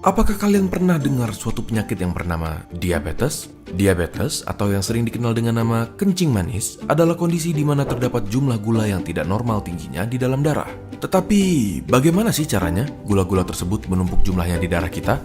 Apakah kalian pernah dengar suatu penyakit yang bernama diabetes? Diabetes, atau yang sering dikenal dengan nama kencing manis, adalah kondisi di mana terdapat jumlah gula yang tidak normal tingginya di dalam darah. Tetapi, bagaimana sih caranya gula-gula tersebut menumpuk jumlahnya di darah kita?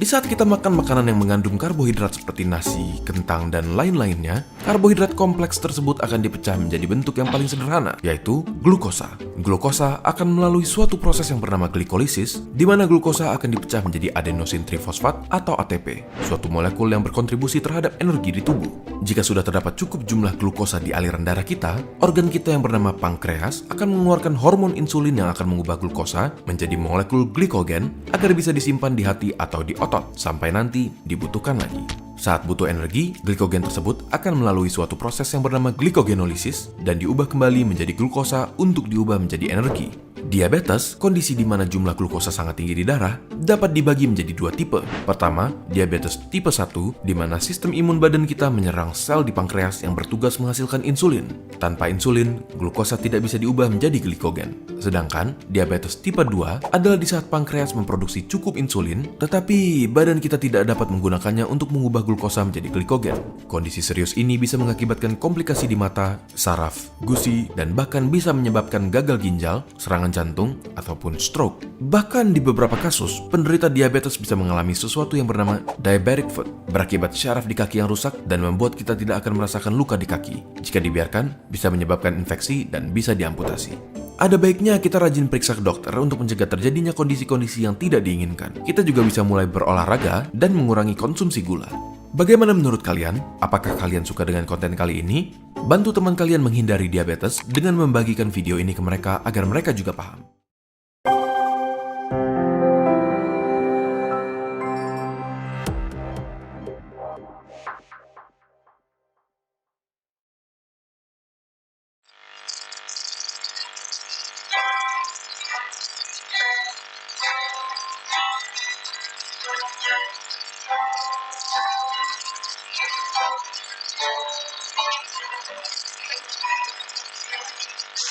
Di saat kita makan makanan yang mengandung karbohidrat seperti nasi, kentang, dan lain-lainnya, karbohidrat kompleks tersebut akan dipecah menjadi bentuk yang paling sederhana, yaitu glukosa. Glukosa akan melalui suatu proses yang bernama glikolisis, di mana glukosa akan dipecah menjadi adenosin trifosfat atau ATP, suatu molekul yang berkontribusi terhadap energi di tubuh. Jika sudah terdapat cukup jumlah glukosa di aliran darah kita, organ kita yang bernama pankreas akan mengeluarkan hormon insulin yang akan mengubah glukosa menjadi molekul glikogen agar bisa disimpan di hati atau di otot sampai nanti dibutuhkan lagi. Saat butuh energi, glikogen tersebut akan melalui suatu proses yang bernama glikogenolisis dan diubah kembali menjadi glukosa untuk diubah menjadi energi. Diabetes, kondisi di mana jumlah glukosa sangat tinggi di darah, dapat dibagi menjadi dua tipe. Pertama, diabetes tipe 1, di mana sistem imun badan kita menyerang sel di pankreas yang bertugas menghasilkan insulin. Tanpa insulin, glukosa tidak bisa diubah menjadi glikogen. Sedangkan, diabetes tipe 2 adalah di saat pankreas memproduksi cukup insulin, tetapi badan kita tidak dapat menggunakannya untuk mengubah glukosa menjadi glikogen. Kondisi serius ini bisa mengakibatkan komplikasi di mata, saraf, gusi, dan bahkan bisa menyebabkan gagal ginjal, serangan jantung, ataupun stroke. Bahkan di beberapa kasus, penderita diabetes bisa mengalami sesuatu yang bernama diabetic foot, berakibat syaraf di kaki yang rusak dan membuat kita tidak akan merasakan luka di kaki. Jika dibiarkan, bisa menyebabkan infeksi dan bisa diamputasi. Ada baiknya kita rajin periksa ke dokter untuk mencegah terjadinya kondisi-kondisi yang tidak diinginkan. Kita juga bisa mulai berolahraga dan mengurangi konsumsi gula. Bagaimana menurut kalian? Apakah kalian suka dengan konten kali ini? Bantu teman kalian menghindari diabetes dengan membagikan video ini ke mereka agar mereka juga paham.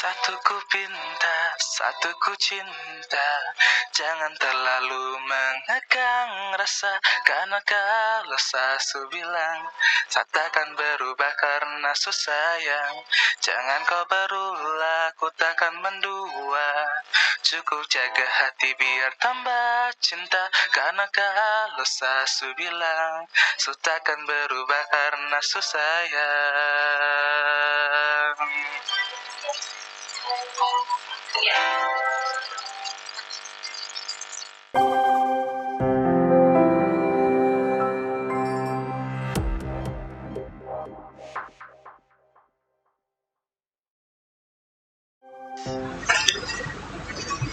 Satu ku pinta, satu ku cinta. Jangan terlalu mengekang rasa, karena kalau sasu bilang saat akan berubah karena sayang. Jangan kau berulah, ku takkan mendua. Cukup jaga hati biar tambah cinta, karena kalau sasu bilang saat akan berubah karena sayang.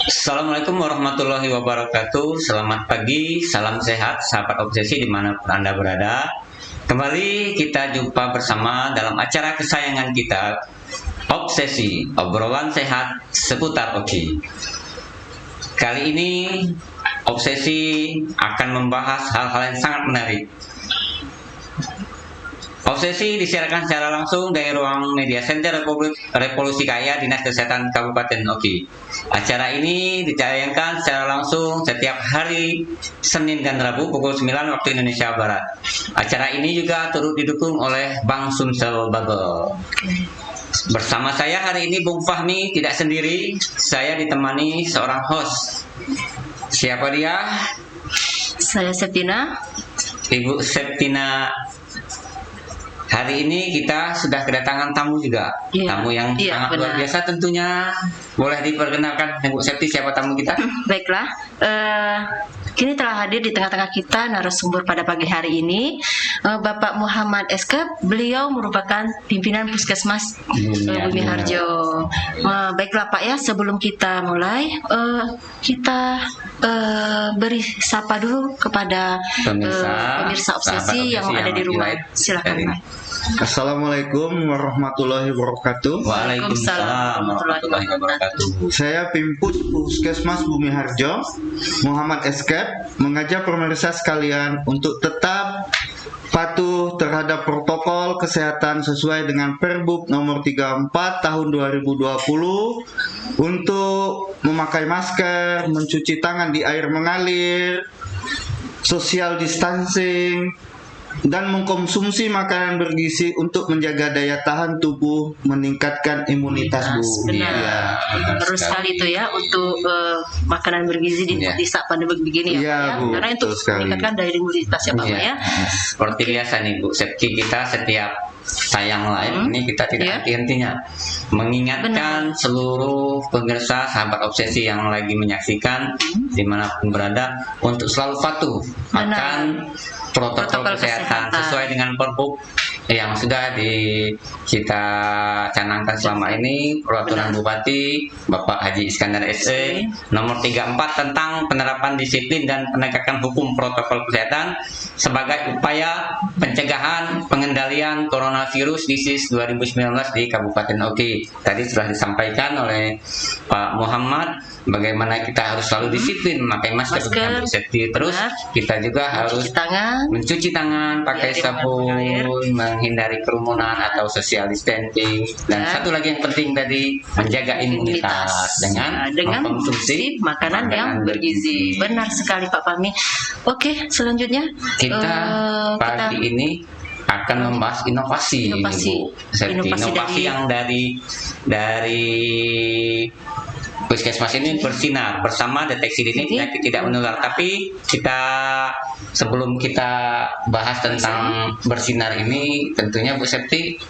Assalamualaikum warahmatullahi wabarakatuh. Selamat pagi, salam sehat, sahabat obsesi dimanapun Anda berada. Kembali kita jumpa bersama dalam acara kesayangan kita, Obsesi, obrolan sehat seputar hoki. Kali ini Obsesi akan membahas hal-hal yang sangat menarik. Obsesi disiarkan secara langsung dari ruang media center Revolusi Kaya Dinas Kesehatan Kabupaten Oki. Acara ini ditayangkan secara langsung setiap hari Senin dan Rabu pukul 9 waktu Indonesia Barat. Acara ini juga turut didukung oleh Bank Sumsel Babel. Bersama saya hari ini Bung Fahmi tidak sendiri, saya ditemani seorang host. Siapa dia? Saya Septina. Ibu Septina. Hari ini kita sudah kedatangan tamu juga, tamu yang sangat luar biasa tentunya. Boleh diperkenalkan Ibu Septi, siapa tamu kita? Baiklah, kini telah hadir di tengah-tengah kita narasumber pada pagi hari ini, Bapak Muhammad Eskep. Beliau merupakan pimpinan Puskesmas Bumi Harjo. Baiklah Pak ya, sebelum kita mulai, kita beri sapa dulu kepada pemirsa obsesi yang ada di rumah. Silakan Pak. Assalamualaikum warahmatullahi wabarakatuh. Waalaikumsalam warahmatullahi wabarakatuh. Saya Pimpus Puskesmas Bumi Harjo, Muhammad Eskep, mengajak pemirsa sekalian untuk tetap patuh terhadap protokol kesehatan sesuai dengan Perbup nomor 34 tahun 2020 untuk memakai masker, mencuci tangan di air mengalir, social distancing, dan mengkonsumsi makanan bergizi untuk menjaga daya tahan tubuh, meningkatkan imunitas Bu. Benar. Iya. Terus sekali itu ya untuk makanan bergizi di saat pandemi begini ya, Iya, Pak, ya. Bu, Karena itu betul sekali. meningkatkan daya imunitas ya Pak Iya. ya. Seperti biasa nih Bu, kita setiap tayang live ini kita tidak Iya. henti-hentinya mengingatkan seluruh pemirsa sahabat obsesi yang lagi menyaksikan dimanapun berada untuk selalu patuh Benar. akan protokol kesehatan sesuai dengan Perbup yang sudah kita canangkan selama ini, peraturan Bupati Bapak Haji Iskandar SE nomor 34 tentang penerapan disiplin dan penegakan hukum protokol kesehatan sebagai upaya pencegahan pengendalian coronavirus disease 2019 di Kabupaten Oki. Tadi sudah disampaikan oleh Pak Muhammad bagaimana kita harus selalu disiplin memakai masker dengan bersafety. Terus kita juga harus mencuci tangan pakai sabun, menghindari kerumunan atau social distancing, dan satu lagi yang penting tadi menjaga imunitas dengan mengkonsumsi makanan yang bergizi. Benar sekali Pak Fahmi. Oke, selanjutnya kita pagi ini akan membahas inovasi. Bu. Inovasi yang dari Puskesmas ini bersinar bersama deteksi dini penyakit tidak menular. Tapi sebelum kita bahas tentang bersinar ini, tentunya Bu Septi,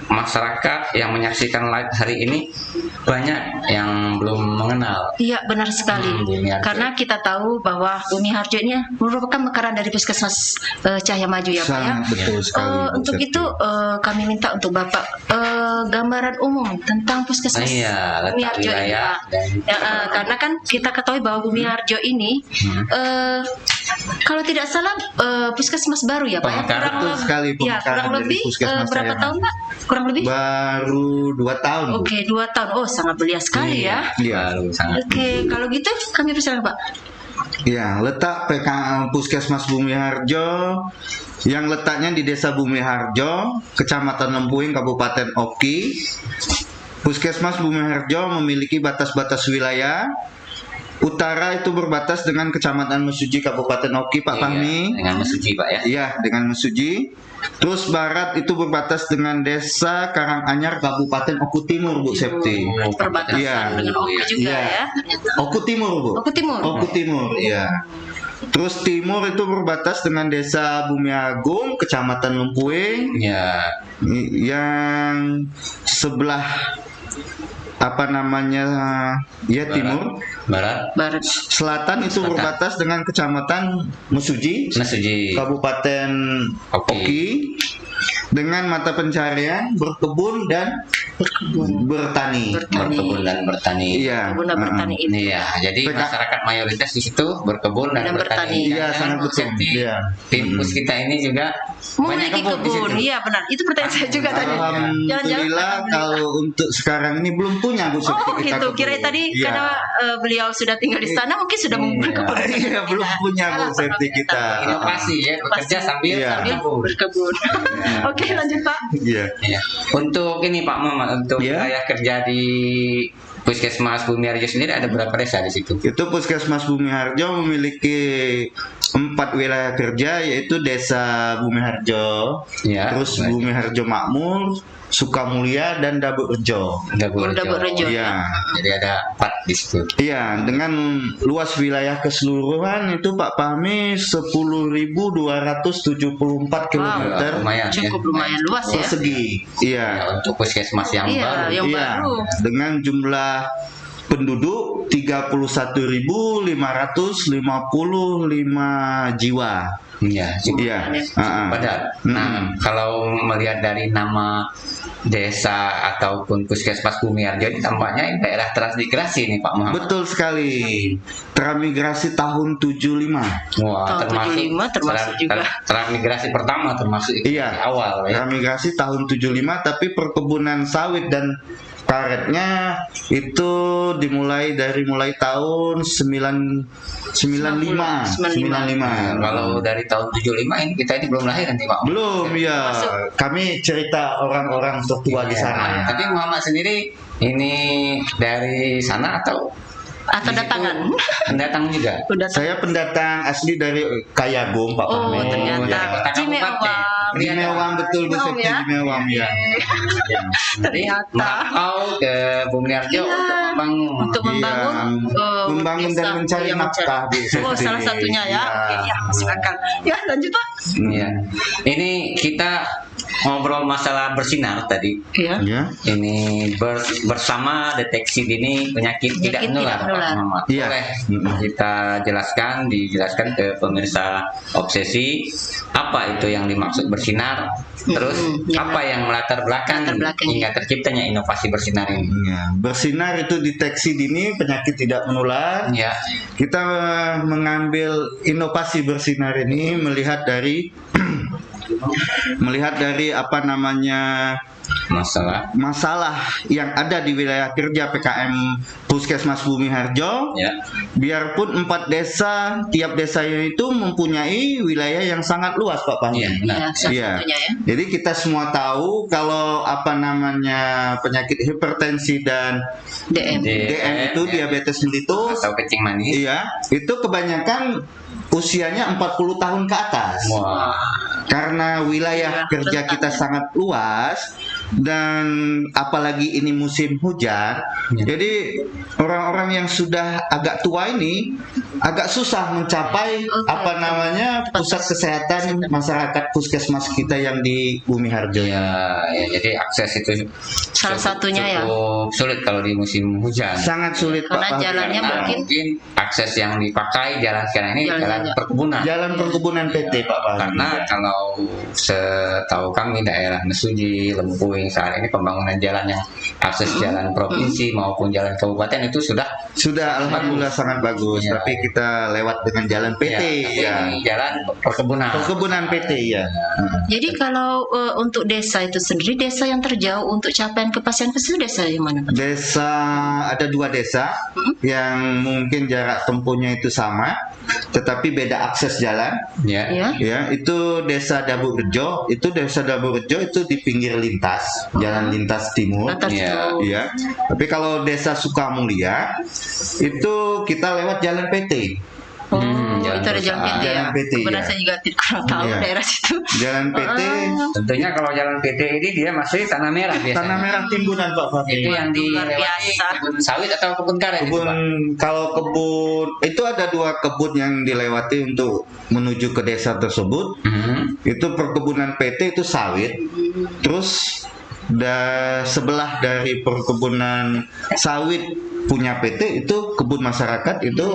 masyarakat yang menyaksikan live hari ini banyak yang belum mengenal. Iya, benar sekali. Bumi Harjo. Karena kita tahu bahwa Bumi Harjo ini merupakan mekaran dari Puskesmas Cahaya Maju ya Pak ya. Betul sekali. Untuk itu kami minta untuk Bapak gambaran umum tentang Puskesmas Bumi Harjo ini Pak. Karena kan kita ketahui bahwa Bumi Harjo ini kalau tidak salah Puskesmas baru ya Pak ya. Betul sekali, Kurang lebih berapa tahun Pak? Kurang lebih? Baru 2 tahun. Bu. Oke, 2 tahun. Oh, sangat belia sekali ya. Iya. Oke, kalau gitu kami persilakan Pak. Ya, letak Puskesmas Bumi Harjo yang letaknya di Desa Bumi Harjo, Kecamatan Lempuing, Kabupaten Oki. Puskesmas Bumi Harjo memiliki batas-batas wilayah. Utara itu berbatas dengan Kecamatan Mesuji, Kabupaten Oki, Pak Fahmi. Dengan Mesuji, Pak ya. Iya, dengan Mesuji. Terus barat itu berbatas dengan Desa Karanganyar, Kabupaten Oku Timur, Bu Septi. Perbatasan dengan Oki juga ya. Oku Timur, Bu. Oku Timur. Oku Timur, iya. Terus timur itu berbatas dengan Desa Bumi Agung, Kecamatan Lempuing. Ya. Yang sebelah timur. Barat. Selatan itu berbatas dengan Kecamatan Mesuji, Kabupaten Oki, dengan mata pencarian berkebun dan bertani. Iya. Berkebun dan bertani ini. Iya, jadi masyarakat mayoritas di situ berkebun dan bertani. Iya, sangat betul. Iya. Tim Pus kita ini juga memiliki kebun. Iya, benar. Itu pertanyaan saya juga tadi. Alhamdulillah kalau untuk sekarang ini belum punya Bu Septi. Oh, itu kira tadi karena beliau sudah tinggal di sana mungkin sudah berkebun. Iya, belum punya Bu Septi kita. Inovasi ya, bekerja sambil berkebun. Oke, lanjut Pak. Iya. Untuk ini Pak Muhammad, untuk wilayah kerja di Puskesmas Bumi Harjo sendiri ada berapa desa di situ? Itu Puskesmas Bumi Harjo memiliki 4 wilayah kerja, yaitu Desa Bumi Harjo, terus Bumi Harjo Makmur, Sukamulya, dan Daburrejo. Daburrejo. Iya. Jadi ada 4 di situ. Iya, dengan luas wilayah keseluruhan itu Pak Fahmi 10.274 km. Lumayan luas ya. Persegi. Iya. Untuk puskesmas yang baru. Baru. Dengan jumlah penduduk 31.555 jiwa. Iya. Padat. Nah, kalau melihat dari nama desa ataupun puskesmas Bumi Harjo ini tampaknya daerah transmigrasi nih Pak Muhammad. Betul sekali. Transmigrasi tahun 75. Wah, termasuk juga. Transmigrasi pertama termasuk awal ya. Transmigrasi tahun 75, tapi perkebunan sawit dan karetnya itu dimulai tahun 95. Kalau dari tahun 75 ini kita ini belum lahir nanti Pak. Belum ya. Kami cerita orang-orang tertua di sana. Tapi Muhammad sendiri ini dari sana atau Atau di situ datangan? pendatang juga? Udah Saya pendatang asli dari Kayagum, Pak Oh, Fahmi. ternyata. dari kota Cimewang. kabupaten. Di Mewang, betul Bu Sekti, Ya? di Mewang ya. Ternyata. Merantau ke Bumi Harjo Iya. untuk membangun. Untuk Membangun dan desa mencari yang nafkah, Bu Oh, Sekti. salah satunya ya. Iya. Oke, ya, masuk akal. Ya, lanjut Pak. Iya. Ini kita ngobrol masalah bersinar tadi. Iya. Ya. Ini bersama deteksi dini penyakit tidak menular, Pak Muhammad. Iya. Boleh kita dijelaskan ke pemirsa Obsesi apa itu yang dimaksud bersinar, terus ya. apa yang melatar belakang hingga terciptanya inovasi bersinar ini. Ya, bersinar itu deteksi dini penyakit tidak menular. Ya, Kita mengambil inovasi bersinar ini melihat dari apa namanya masalah yang ada di wilayah kerja PKM Puskesmas Bumi Harjo. ya, Biarpun 4 desa, tiap desa itu mempunyai wilayah yang sangat luas, Pak Fahmi. Iya. Iya, salah Iya. satunya ya. Jadi kita semua tahu kalau apa namanya penyakit hipertensi dan DM. DM itu diabetes mellitus. atau kencing manis. Iya, itu kebanyakan usianya 40 tahun ke atas. Wah, Karena wilayah kerja kita sangat luas dan apalagi ini musim hujan, jadi orang-orang yang sudah agak tua ini agak susah mencapai apa namanya pusat kesehatan masyarakat puskesmas kita yang di Bumi Harjo. ya, jadi akses itu Salah satunya ya. cukup sulit kalau di musim hujan. Sangat sulit Karena Pak Fahmi. jalannya Karena mungkin mungkin akses yang dipakai jalan sekarang ini jalan perkebunan. Jalan perkebunan PT Pak Fahmi. Karena kalau setahu kami daerah Mesuji, Lempuing saat ini pembangunan jalan yang akses jalan provinsi maupun jalan kabupaten itu sudah alhamdulillah sangat bagus, Ya. tapi kita lewat dengan jalan PT tapi ya. ini jalan perkebunan. Perkebunan PT ya. Jadi kalau untuk desa itu sendiri, desa yang terjauh untuk capaian kepastian itu desa yang mana Pak? Desa ada 2 desa yang mungkin jarak tempuhnya itu sama, tetapi beda akses jalan. Ya. Ya. Ya, itu Desa Daburejo. Itu Desa Daburejo itu di pinggir lintas, jalan lintas timur. Lantas Ya. itu. Ya. Tapi kalau Desa Sukamulia itu kita lewat jalan PT. Oh, jalan itu ada jalan PT ya. Jalan PT, Kebetulan ya. saya juga kurang tahu Iya. daerah situ. Jalan PT Tentunya kalau jalan PT ini dia masih tanah merah biasanya. Tanah Merah Timbunan Pak Fahmi. Itu yang Luar dilewati biasa. kebun sawit atau kebun karet itu, Kebun, Pak? kalau kebun itu ada 2 kebun yang dilewati untuk menuju ke desa tersebut. Itu perkebunan PT itu sawit. Terus sebelah dari perkebunan sawit punya PT itu kebun masyarakat itu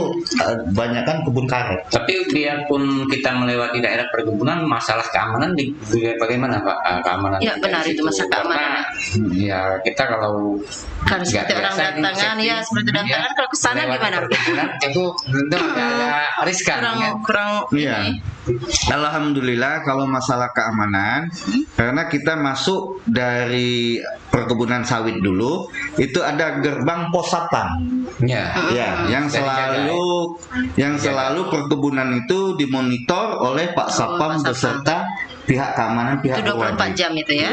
banyakkan kebun karet. Tapi biarpun kita melewati daerah perkebunan, masalah keamanan bagaimana Pak? Keamanan Ya, kita benar, di itu situ. masalah keamanan. Karena, ya kita kalau Kan nggak seperti orang biasa ini datangan safety, ya, seperti datangan kalau ke sana melewati gimana? perkebunan itu tentu agak riskan. Ya. Kurang Iya. ini. Alhamdulillah kalau masalah keamanan, karena kita masuk dari perkebunan sawit dulu, itu ada gerbang pos satpam. Ya. Ya, yang selalu perkebunan itu dimonitor oleh Pak Satpam Pak Satpam. beserta pihak keamanan, pihak Itu 24 berwajib. jam itu ya.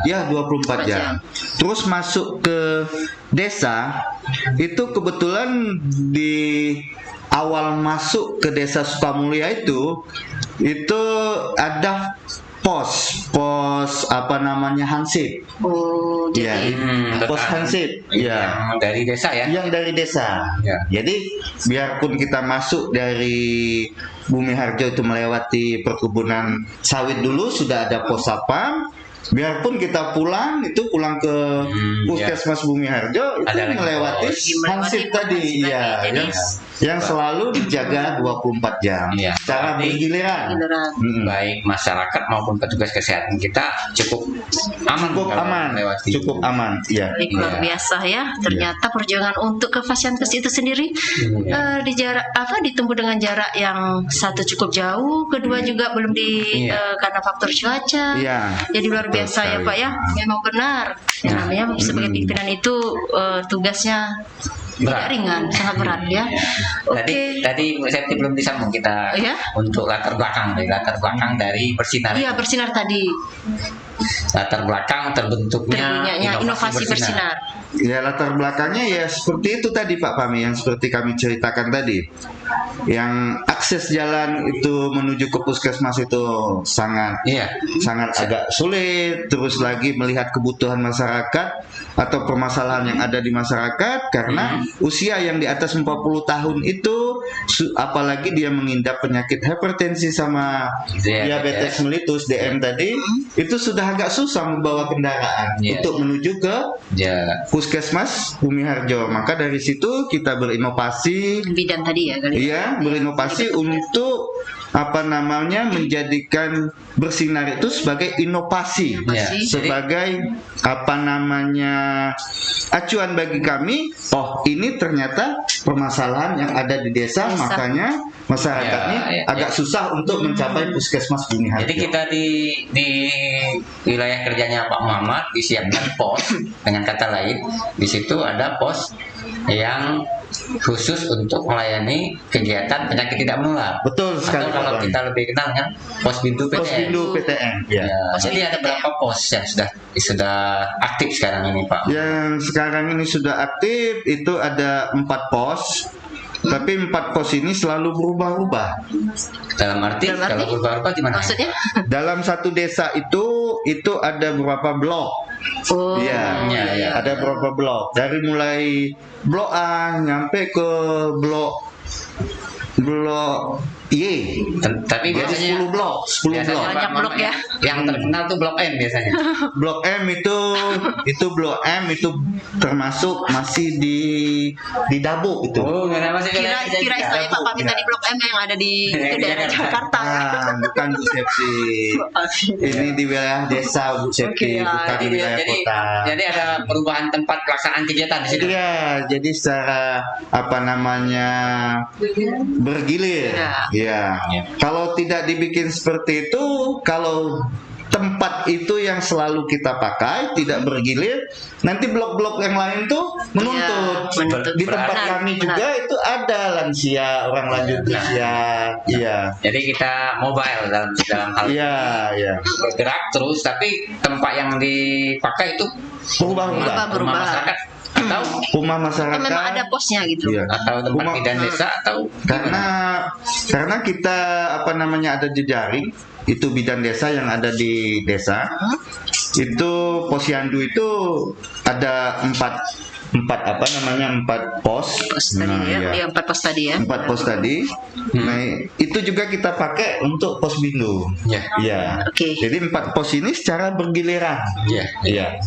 Ya, 24 jam. Terus masuk ke desa, itu kebetulan di awal masuk ke desa Sukamulia itu ada pos apa namanya Hansip. Oh, Ya, jadi pos Hansip. Ya. Yang dari desa ya. Yang dari desa. Ya. Jadi biarpun kita masuk dari Bumi Harjo itu melewati perkebunan sawit dulu sudah ada pos satpam. Biarpun kita pulang ke Puskesmas Bumi Harjo itu Ada lagi melewati pos. Hansip tadi, Hansip ya, tadi. yang Jadi yang selalu dijaga 24 jam Iya. secara bergiliran. Giliran. Baik masyarakat maupun petugas kesehatan kita cukup aman, Cukup kalau aman, melewati. cukup aman. Iya. Baik, luar Iya. biasa ya. Ternyata perjuangan untuk ke Fasiankes itu sendiri di jarak ditempuh dengan jarak yang satu cukup jauh, kedua juga belum karena faktor cuaca. Iya. Jadi luar Betul biasa ya sekali. Pak ya. Memang benar. Yang namanya sebagai pimpinan itu tugasnya tidak ringan, sangat berat ya. Tadi Bu Septi belum disambung kita Ya. untuk latar belakang dari bersinar. Iya, bersinar tadi. Latar belakang terbentuknya Terbunyinya inovasi bersinar. Ya, latar belakangnya ya seperti itu tadi Pak Pami, yang seperti kami ceritakan tadi. Yang akses jalan itu menuju ke puskesmas itu sangat Iya. agak sulit. Terus lagi melihat kebutuhan masyarakat atau permasalahan yang ada di masyarakat, karena usia yang di atas 40 tahun itu apalagi dia mengidap penyakit hipertensi sama diabetes mellitus DM tadi, itu sudah agak susah membawa kendaraan untuk menuju ke puskesmas Bumi Harjo. Maka dari situ kita berinovasi, Bidan tadi ya kali. iya, berinovasi untuk menjadikan bersinar itu sebagai inovasi, sebagai acuan bagi kami. Oh, ini ternyata permasalahan yang ada di desa, makanya masyarakatnya agak susah untuk mencapai puskesmas Bumi Harjo. Jadi kita di wilayah kerjanya Pak Muhammad disiapkan pos, dengan kata lain di situ ada pos yang khusus untuk melayani kegiatan penyakit tidak menular. Betul sekali. Atau kalau Pak. kita lebih kenal dengan Posbindu PTN. Posbindu PTN. Ya. Jadi ada berapa pos yang sudah aktif sekarang ini Pak? Yang sekarang ini sudah aktif itu ada 4 pos. Tapi 4 pos ini selalu berubah-ubah. Dalam arti kalau berubah-ubah gimana? Maksudnya? Dalam satu desa itu ada berapa blok? Oh. Iya, ada berapa blok? Dari mulai blok A nyampe ke blok Y. Tapi Jadi biasanya 10 blok. Banyak blok ya. Yang terkenal tuh blok M biasanya. Blok M itu blok M itu termasuk masih di Dabuk itu. Oh, masih Kira istilahnya Pak Pami tadi blok M yang ada di daerah Jakarta. Bukan Bu Septi. Ini di wilayah desa Bu Septi, bukan di wilayah kota. Jadi ada perubahan tempat pelaksanaan kegiatan di situ. Iya, jadi secara bergilir. Ya. Kalau tidak dibikin seperti itu, kalau tempat itu yang selalu kita pakai tidak bergilir, nanti blok-blok yang lain tuh menuntut. Di tempat kami juga itu ada lansia, orang lanjut usia. Iya. Jadi kita mobile dalam hal bergerak terus, tapi tempat yang dipakai itu berubah-ubah. rumah masyarakat atau rumah masyarakat. Memang ada posnya gitu. Iya. Atau tempat bidan desa atau karena kita ada jejaring itu bidan desa yang ada di desa. Itu posyandu itu ada 4 pos. Iya, 4 pos tadi ya. 4 pos tadi. Nah, itu juga kita pakai untuk Posbindu. Iya. Oke. Jadi 4 pos ini secara bergiliran. Iya.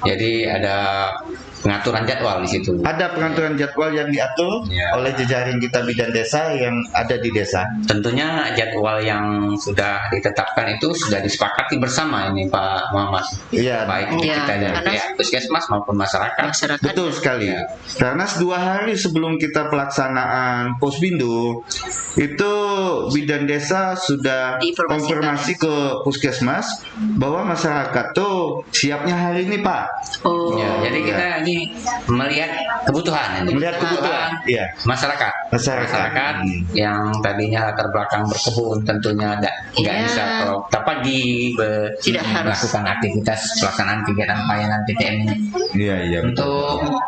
Jadi ada pengaturan jadwal di situ. Ada pengaturan jadwal yang diatur oleh jejaring kita bidan desa yang ada di desa. Tentunya jadwal yang sudah ditetapkan itu sudah disepakati bersama ini Pak Muhammad. Iya. Baik kita dari pihak puskesmas maupun masyarakat. Betul sekali. Karena 2 hari sebelum kita pelaksanaan Posbindu itu bidan desa sudah konfirmasi ke puskesmas bahwa masyarakat tuh siapnya hari ini Pak. Jadi kita ini melihat kebutuhan masyarakat yang tadinya latar belakang berkebun, tentunya nggak bisa kalau pagi melakukan aktivitas pelaksanaan kegiatan pelayanan PTN ini. Iya. Untuk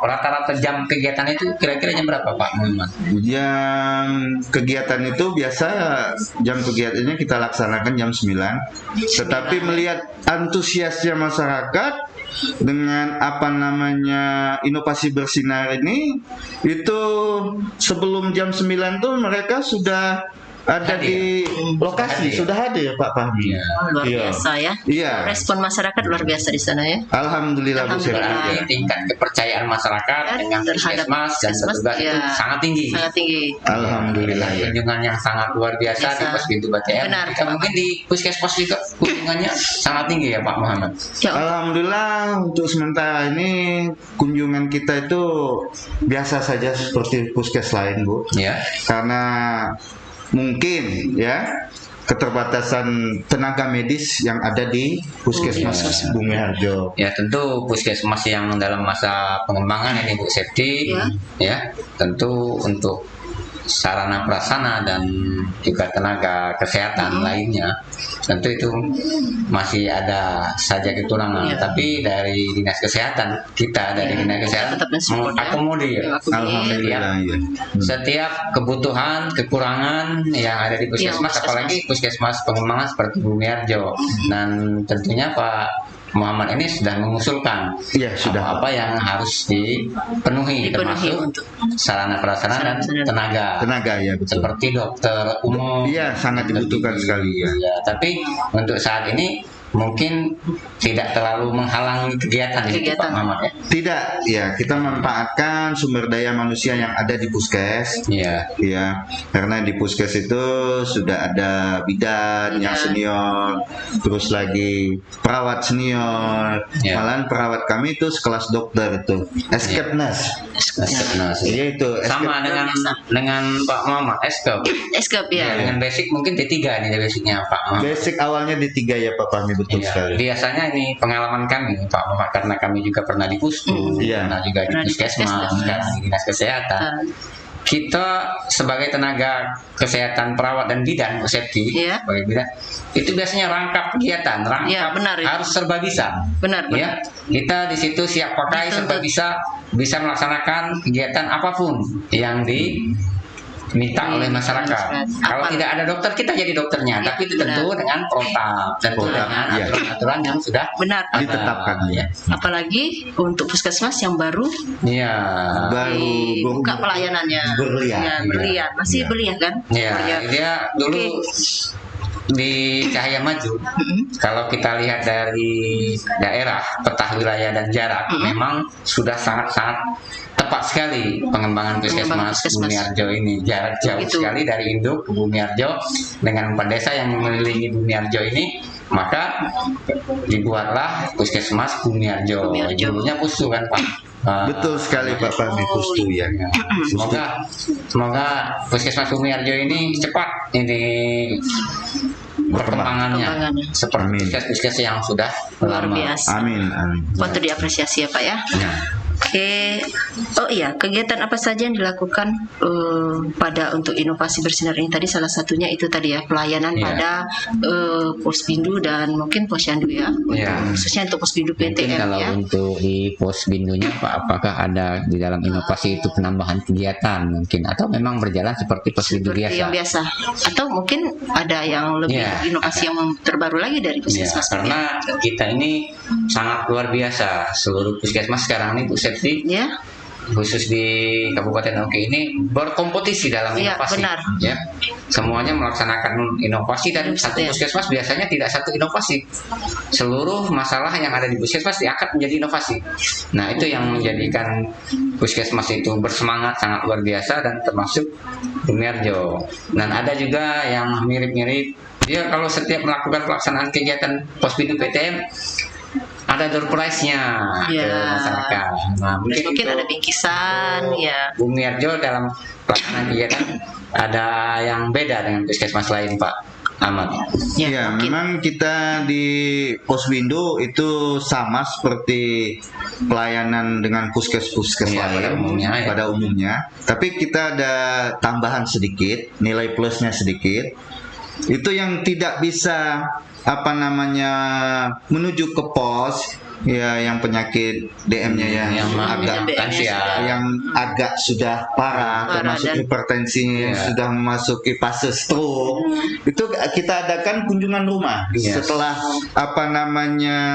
rata-rata jam kegiatan itu kira-kira jam berapa Pak Muhammad? Yang kegiatan itu biasa jam kegiatannya kita laksanakan jam 9. Tetapi melihat antusiasnya masyarakat dengan inovasi bersinar ini, itu sebelum jam 9 tuh mereka sudah ada di lokasi, sudah hadir Pak Fahmi. Luar Iya. biasa ya. Iya. Respon masyarakat luar biasa di sana ya. Alhamdulillah Bu Septi. Berarti tingkat kepercayaan masyarakat dengan terhadap puskesmas dan puskesmas, petugas itu ya. sangat tinggi. Sangat tinggi. Alhamdulillah ya. Kunjungan yang sangat luar biasa di Biasa. pos pintu BTM. Benar. Kita mungkin di puskesmas juga kunjungannya sangat tinggi ya Pak Muhammad. Ya, Alhamdulillah untuk sementara ini kunjungan kita itu biasa saja seperti puskes lain Bu. Ya. Karena mungkin ya keterbatasan tenaga medis yang ada di Puskesmas Bumi Harjo. Ya tentu puskesmas yang dalam masa pengembangan ini Bu Septi, ya tentu untuk sarana prasarana dan juga tenaga kesehatan lainnya, tentu itu masih ada saja kekurangan. Tapi dari dinas kesehatan kita, dari dinas kesehatan tetap mensupport, ya. mengakomodir Alhamdulillah ya. setiap kebutuhan kekurangan yang ada di puskesmas, Puskesmas. apalagi puskesmas pengembangan seperti Bumi Harjo. Dan tentunya Pak Muhammad ini sudah mengusulkan Iya, sudah. apa yang harus dipenuhi termasuk untuk sarana prasarana dan tenaga Tenaga ya betul. seperti dokter umum. Iya, sangat dokter dibutuhkan gigi. sekali ya. Ya, tapi untuk saat ini mungkin tidak terlalu menghalangi kegiatan di situ, Pak Kegiatan. Muhammad ya. Tidak, ya kita memanfaatkan sumber daya manusia yang ada di puskes. Iya. Ya, karena di puskes itu sudah ada bidan yang senior, terus lagi perawat senior. Ya. Malahan perawat kami itu sekelas dokter itu, escape nurse. Nah, Iya itu, sama dengan Pak Muhammad Eskop. Eskap Ya, ya. dengan basic mungkin D3 nih basicnya Pak Muhammad. basic awalnya D3 ya Pak Fahmi, betul Iya, sekali. biasanya ini pengalaman kami Pak Muhammad, karena kami juga pernah di Pustu, Iya. pernah juga di Pernah di puskesmas, puskesmas. sekarang di dinas kesehatan. Kita sebagai tenaga kesehatan perawat dan bidan, Bu Septi, Iya. sebagai bidan, itu biasanya rangkap kegiatan, rangkap Iya, benar, itu. harus serba bisa. Benar, Ya, kita di situ siap pakai, Dituntut. serba bisa melaksanakan kegiatan apapun yang diminta oleh masyarakat. Kalau Apa? tidak ada dokter, kita jadi dokternya, Ya, tapi itu tentu benar. dengan protap, tentu Protap, dengan ya. aturan-aturan yang sudah Benar. ada. Ditetapkan ya. Apalagi untuk puskesmas yang baru Iya. Baru buka pelayanannya. berlian. Ya, berlian. Masih berlian kan? Ya, Berlian. dia dulu Oke. di Cahaya Maju. Kalau kita lihat dari daerah, peta wilayah dan jarak, memang sudah sangat-sangat tepat sekali pengembangan Pengembangan puskesmas puskesmas. Bumi Harjo ini. Jarak jauh Begitu. sekali dari induk ke Bumi Harjo dengan 4 desa yang mengelilingi Bumi Harjo ini. Maka dibuatlah puskesmas Bumi Harjo. Bumi Harjo. Dulunya Pustu kan Pak. Betul sekali Pak Fahmi, Pustu ya. Semoga puskesmas Bumi Harjo ini cepat ini perkembangannya Perkembangannya. seperti Amin. puskes-puskes yang sudah Luar lama. biasa. Amin, amin. Patut diapresiasi ya Pak ya. Ya. Oke, oh iya, kegiatan apa saja yang dilakukan pada untuk inovasi bersinar ini tadi salah satunya itu tadi ya pelayanan Iya. pada Pospindu dan mungkin Posyandu ya, Iya. khususnya untuk Pospindu Mungkin PTM kalau ya. untuk di pos bindunya Pak, apakah ada di dalam inovasi itu penambahan kegiatan mungkin, atau memang berjalan seperti pos bindu Seperti biasa? yang biasa, atau mungkin ada yang lebih Iya. inovasi yang terbaru lagi dari Ya, puskesmas karena kita ini sangat luar biasa, seluruh puskesmas sekarang ini Bu Septi, ya. khusus di Kabupaten Oke ini berkompetisi dalam Iya, inovasi. benar. Ya, semuanya melaksanakan inovasi dan satu Iya. puskesmas biasanya tidak satu inovasi. Seluruh masalah yang ada di puskesmas diangkat menjadi inovasi. Nah, itu yang menjadikan puskesmas itu bersemangat sangat luar biasa, dan termasuk Bumi Harjo. Dan ada juga yang mirip-mirip. Dia kalau setiap melakukan pelaksanaan kegiatan Pospindu PTM ada door prize-nya ke Ya. masyarakat. Nah, Mungkin untuk ada bingkisan ya. Bumi Harjo dalam pelaksanaan kegiatan ada yang beda dengan puskesmas lain, Pak Ahmad. Ya, mungkin. memang kita di Poswindo itu sama seperti pelayanan dengan puskes-puskes Iya, lain pada umumnya, ya. pada umumnya. Tapi kita ada tambahan sedikit, nilai plusnya sedikit. Itu yang tidak bisa menuju ke pos ya, yang penyakit DM-nya yang agak yang agak sudah parah, termasuk dan hipertensi sudah memasuki fase stroke. Itu kita adakan kunjungan rumah setelah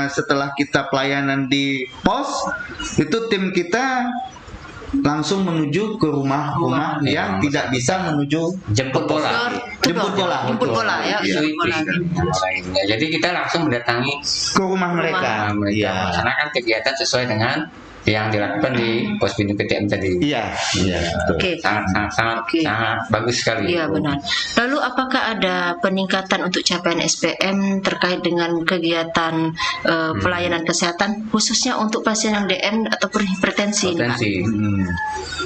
setelah kita pelayanan di pos, itu tim kita langsung menuju ke rumah-rumah yang tidak bisa menuju Jemput bola. Jemput bola. Jemput bola ya. Iya. Jemput bola. Ya, jadi kita langsung mendatangi Ke rumah mereka. mereka Iya. melaksanakan kegiatan sesuai dengan yang dilakukan di Pospindu PTM tadi. Iya. Iya. Betul. Oke. Sangat Oke. bagus sekali. Iya benar. Lalu apakah ada peningkatan untuk capaian SPM terkait dengan kegiatan pelayanan kesehatan khususnya untuk pasien yang DM ataupun hipertensi? Pak? Potensi.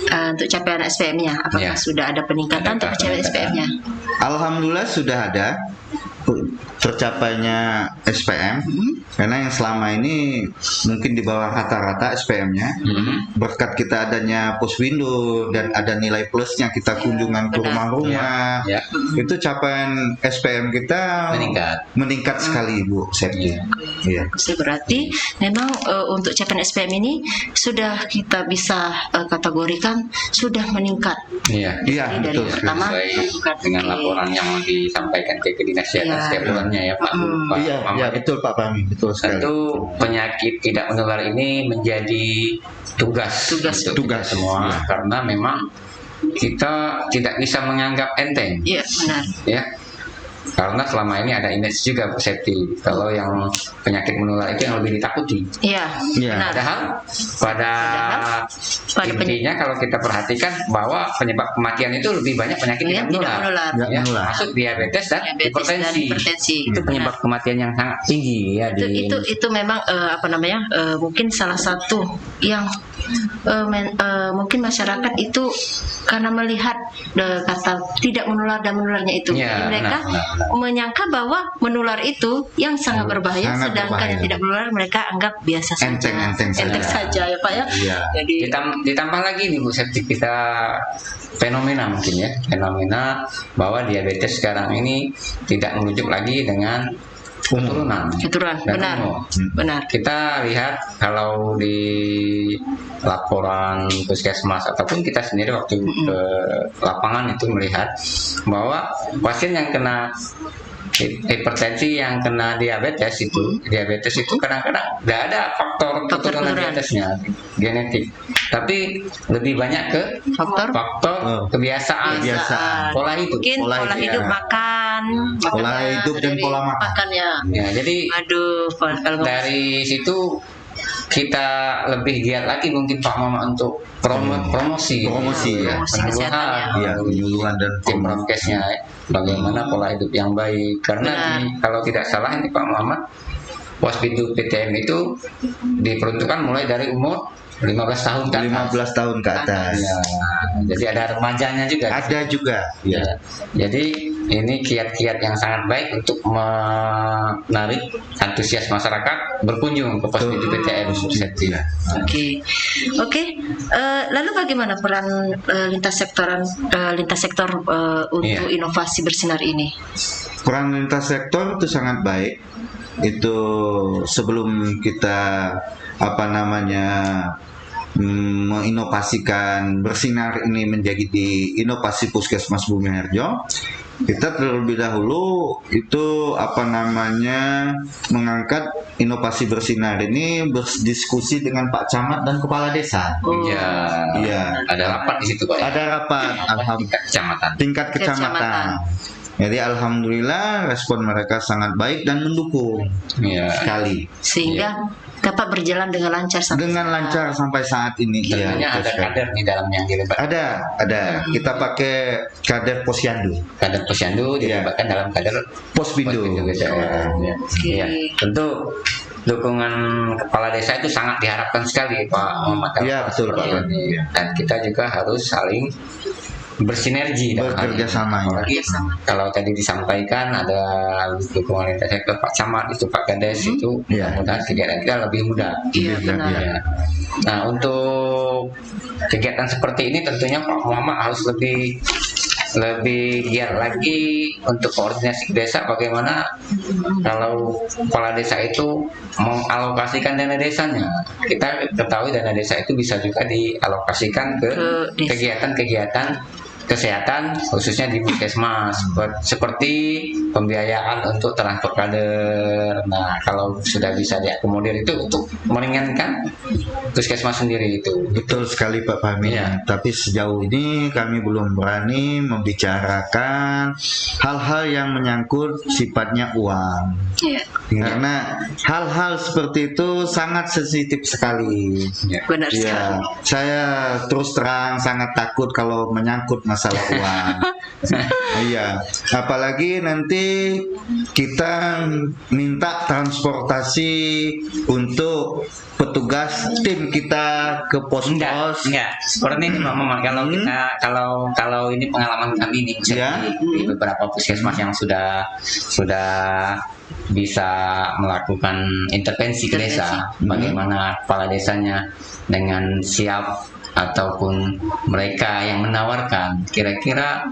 Untuk capaian SPM-nya, apakah Iya. sudah ada peningkatan untuk capaian SPM-nya? Alhamdulillah sudah ada tercapainya SPM karena yang selama ini mungkin di bawah rata-rata SPM-nya berkat kita adanya Pospindu dan ada nilai plusnya kita kunjungan ke Benar. rumah-rumah Ya. itu capaian SPM kita meningkat sekali Bu Septi. Iya. Berarti memang untuk capaian SPM ini sudah kita bisa kategorikan sudah meningkat. Iya. Iya, Jadi dari betul. pertama Sesuai dengan Oke. laporan yang disampaikan ke Dinas Kesehatan Iya. setiap bulannya ya Pak. Pak Iya, Muhammad. iya betul Pak Fahmi, betul sekali. Tentu penyakit tidak menular ini menjadi tugas Tugas. untuk Tugas, kita semua iya. karena memang kita tidak bisa menganggap enteng Iya benar. ya. Karena selama ini ada image juga Bu Septi kalau yang penyakit menular itu yang lebih ditakuti. Iya Iya. benar. Padahal pada pada intinya kalau kita perhatikan bahwa penyebab kematian itu lebih banyak penyakit Yang tidak tidak menular. menular. Tidak Ya, menular. masuk diabetes dan Diabetes dan hipertensi. hipertensi. Itu penyebab kematian yang sangat tinggi ya di Itu memang mungkin salah satu yang mungkin masyarakat itu karena melihat kata tidak menular dan menularnya itu. Ya, Jadi mereka benar. menyangka bahwa menular itu yang sangat berbahaya, Sangat sedangkan berbahaya. yang tidak menular mereka anggap biasa saja. Enteng saja. saja ya Pak ya. Iya. Jadi ditambah lagi nih Bu Septi kita fenomena mungkin ya fenomena bahwa diabetes sekarang ini tidak merujuk lagi dengan keturunan keturunan dan benar. umur. Benar. Kita lihat kalau di laporan puskesmas ataupun kita sendiri waktu ke lapangan itu melihat bahwa pasien yang kena hipertensi yang kena diabetes itu kadang-kadang tidak ada faktor keturunan keturunan. diabetesnya genetik, tapi lebih banyak ke Faktor kebiasaan pola hidup. Mungkin Pola pola hidup, hidup ya. makan, Pola makannya hidup dan dari pola makan. makannya. Ya, jadi Aduh, kalau ngomong dari situ kita lebih giat lagi mungkin Pak Mama untuk promosi Promosi, ya. Promosi kesehatannya. Iya, penyuluhan dan tim prokesnya bagaimana pola hidup yang baik karena kalau tidak salah ini Pak Muhammad Pospindu PTM itu diperuntukkan mulai dari umur 15 tahun ke atas. 15 tahun ke atas. Ya, jadi ada remajanya juga. Ada juga. Ya. Jadi ini kiat-kiat yang sangat baik untuk menarik antusias masyarakat berkunjung ke Pospindu PTM Septi. Oke. Lalu bagaimana peran lintas sektor untuk inovasi bersinar ini? Peran lintas sektor itu sangat baik. Itu sebelum kita menginovasikan bersinar ini menjadi di inovasi Puskesmas Bumi Harjo, kita terlebih dahulu itu mengangkat inovasi bersinar ini berdiskusi dengan Pak Camat dan Kepala Desa. Iya. Ada rapat di situ Pak. Ada rapat tingkat kecamatan. Jadi alhamdulillah respon mereka sangat baik dan mendukung sekali. Sehingga dapat berjalan dengan lancar sampai saat ini. Tentunya ada kader di dalam yang dilibatkan. Ada. Kita pakai kader Posyandu. Kader Posyandu dilibatkan dalam kader Pospindu. Ya, tentu dukungan kepala desa itu sangat diharapkan sekali Pak Muhammad. Iya, betul Pak. Dan kita juga harus saling bersinergi dalam hal Bekerja ini. sama, ya. Apalagi kalau tadi disampaikan ada dukungan lintas sektor Pak Camat itu Pak Kades itu mudah-mudahan kegiatan kita lebih mudah. Iya, benar. Ya. Nah untuk kegiatan seperti ini tentunya Pak Muhammad harus lebih giat lagi untuk koordinasi ke desa bagaimana kalau kepala desa itu mengalokasikan dana desanya. Kita ketahui dana desa itu bisa juga dialokasikan ke kegiatan-kegiatan kesehatan khususnya di puskesmas seperti pembiayaan untuk transport kader. Nah, kalau sudah bisa diakomodir itu untuk meringankan puskesmas sendiri itu. Betul sekali Pak Fahmi. Iya. Tapi sejauh ini kami belum berani membicarakan hal-hal yang menyangkut sifatnya uang. Iya, Karena hal-hal seperti itu sangat sensitif sekali. benar sekali. Ya, saya terus terang sangat takut kalau menyangkut masalah uang. Iya, apalagi nanti kita minta transportasi untuk petugas tim kita ke pos-pos. Enggak. Seperti ini Pak Muhammad, kalau ini pengalaman kami nih Ya. di beberapa puskesmas yang sudah bisa melakukan intervensi ke desa, bagaimana kepala desanya dengan siap ataupun mereka yang menawarkan kira-kira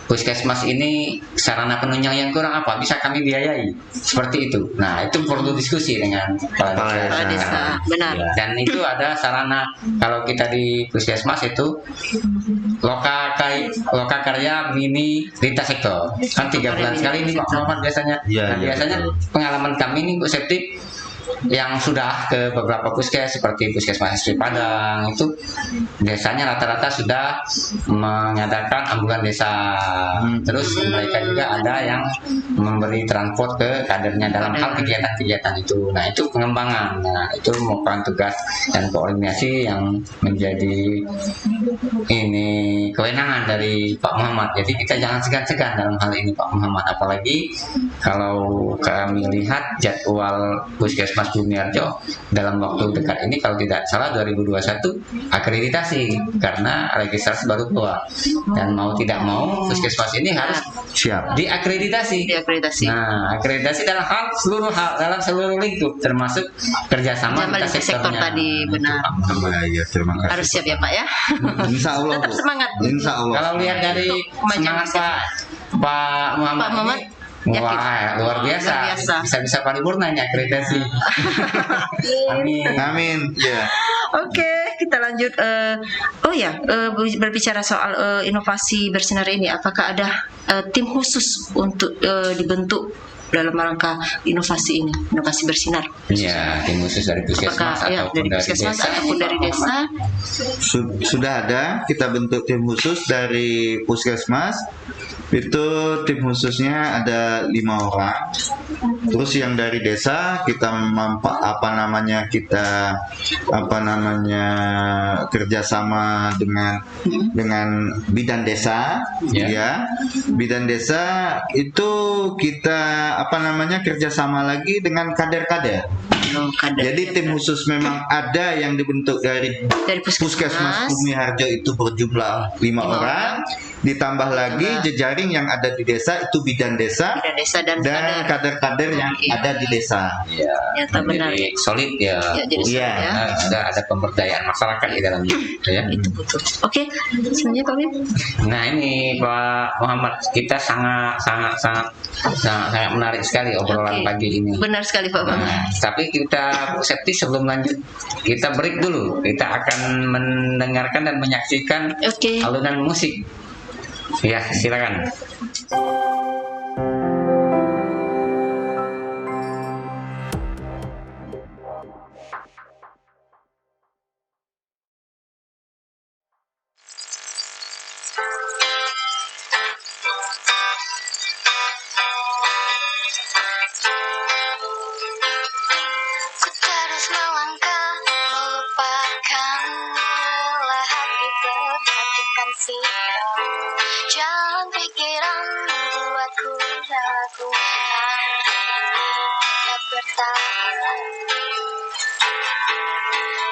puskesmas ini sarana penunjang yang kurang apa bisa kami biayai seperti itu. Nah, itu perlu diskusi dengan kepala Kepala desa, benar. dan itu ada sarana kalau kita di puskesmas itu loka karya mini lintas sektor kan 3 bulan sekali ini Pak Muhammad biasanya. Iya, Nah, iya, biasanya betul. pengalaman kami ini Bu Septi yang sudah ke beberapa puskes seperti puskesmas Sri Padang itu desanya rata-rata sudah mengadakan ambulan desa. Terus mereka juga ada yang memberi transport ke kadernya dalam hal kegiatan-kegiatan itu. Nah, itu pengembangan. Nah, itu merupakan tugas dan koordinasi yang menjadi ini kewenangan dari Pak Muhammad. Jadi kita jangan segan-segan dalam hal ini Pak Muhammad. Apalagi kalau kami lihat jadwal puskesmas Bumiharjo dalam waktu dekat ini kalau tidak salah 2021 akreditasi karena registrasi baru keluar dan mau tidak mau puskesmas ini harus Siap. diakreditasi. Diakreditasi. Nah, akreditasi dalam seluruh lingkup termasuk kerjasama Sama lintas lintas sektor sektornya. tadi, benar. Itu, Pak Muhammad. Iya, terima kasih. Harus siap ya Pak ya. Insya Allah. Tetap Bu. semangat. Insya Allah. Kalau lihat dari Untuk semangat kemajuan Pak Muhammad, Pak Muhammad, ini, yakin? wah luar biasa. Luar biasa. Bisa paripurna ini akreditasi. Amin. Amin. Ya. Oke, kita lanjut. Berbicara soal inovasi bersinar ini, apakah ada tim khusus untuk dibentuk dalam rangka inovasi ini, inovasi bersinar? Iya, tim khusus dari puskesmas Apakah ataupun dari dari puskesmas desa. ataupun dari desa? Sudah ada, kita bentuk tim khusus dari puskesmas. Itu tim khususnya ada 5 orang. Terus yang dari desa kita kerjasama dengan bidan desa, Ya. ya. Bidan desa itu kita kerjasama lagi dengan kader-kader. Jadi tim khusus memang ada yang dibentuk dari Puskesmas Bumiharjo itu berjumlah 5 orang, ditambah lagi jejaring yang ada di desa itu bidan desa dan kader-kader yang ada di desa. Iya. Ya, tak benar. Jadi solid ya. Ya, jadi Iya. solid ya. Nah, ada pemberdayaan masyarakat di dalamnya. Ya. Itu betul. Oke, selanjutnya Pak Wim. Nah, ini Pak Muhammad, kita sangat menarik sekali obrolan Oke. pagi ini. Benar sekali Pak Muhammad. Nah, tapi kita Septi sebelum lanjut kita break dulu. Kita akan mendengarkan dan menyaksikan Oke. alunan musik. Ya, silakan. Ku terus melangkah melupakan lelah hati perhatikan sikap jalan pikiran membuatku ragu tak bertahan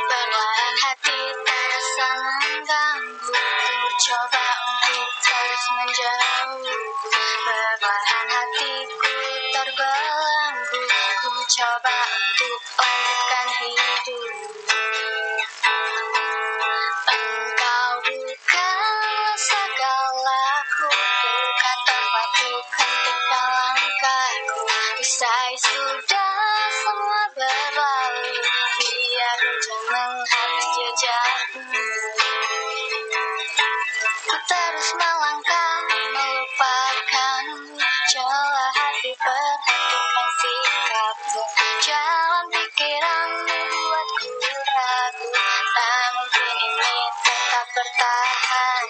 perlahan hati terasa mengganggu ku coba untuk terus menjauh perlahan hatiku terbelenggu ku coba untuk lanjutkan hidup engkau bukanlah segalaku bukan tempatku hentikan langkahku usai sudah semua berlalu biar hujan menghapus jejakmu ku terus bertahan.